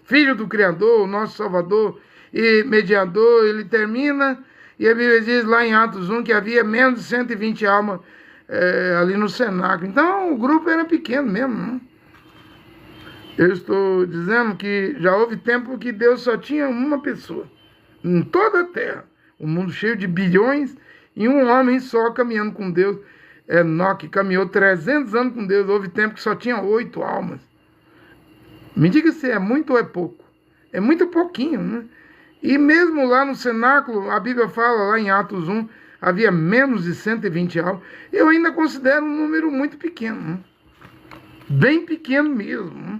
filho do Criador, o nosso Salvador e mediador, ele termina, e a Bíblia diz lá em Atos 1 que havia menos de 120 almas ali no cenáculo. Então o grupo era pequeno mesmo. Eu estou dizendo que já houve tempo que Deus só tinha uma pessoa em toda a terra, um mundo cheio de bilhões, e um homem só caminhando com Deus. Enoque caminhou 300 anos com Deus. Houve tempo que só tinha 8 almas. Me diga se é muito ou é pouco. É muito pouquinho, né? E mesmo lá no cenáculo, a Bíblia fala lá em Atos 1, havia menos de 120 almas. Eu ainda considero um número muito pequeno, né? Bem pequeno mesmo. Né?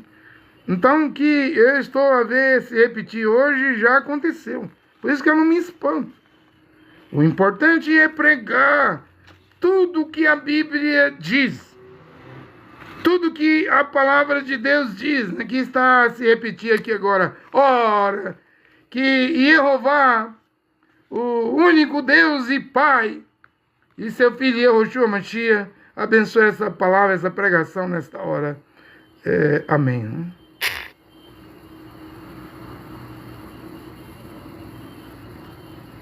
Então, o que eu estou a ver se repetir hoje já aconteceu. Por isso que eu não me espanto. O importante é pregar tudo que a Bíblia diz. Tudo que a palavra de Deus diz, né, que está a se repetir aqui agora. Ora, que Jeová, o único Deus e Pai, e seu filho Yehoshua Mashiach, abençoe essa palavra, essa pregação nesta hora. Amém.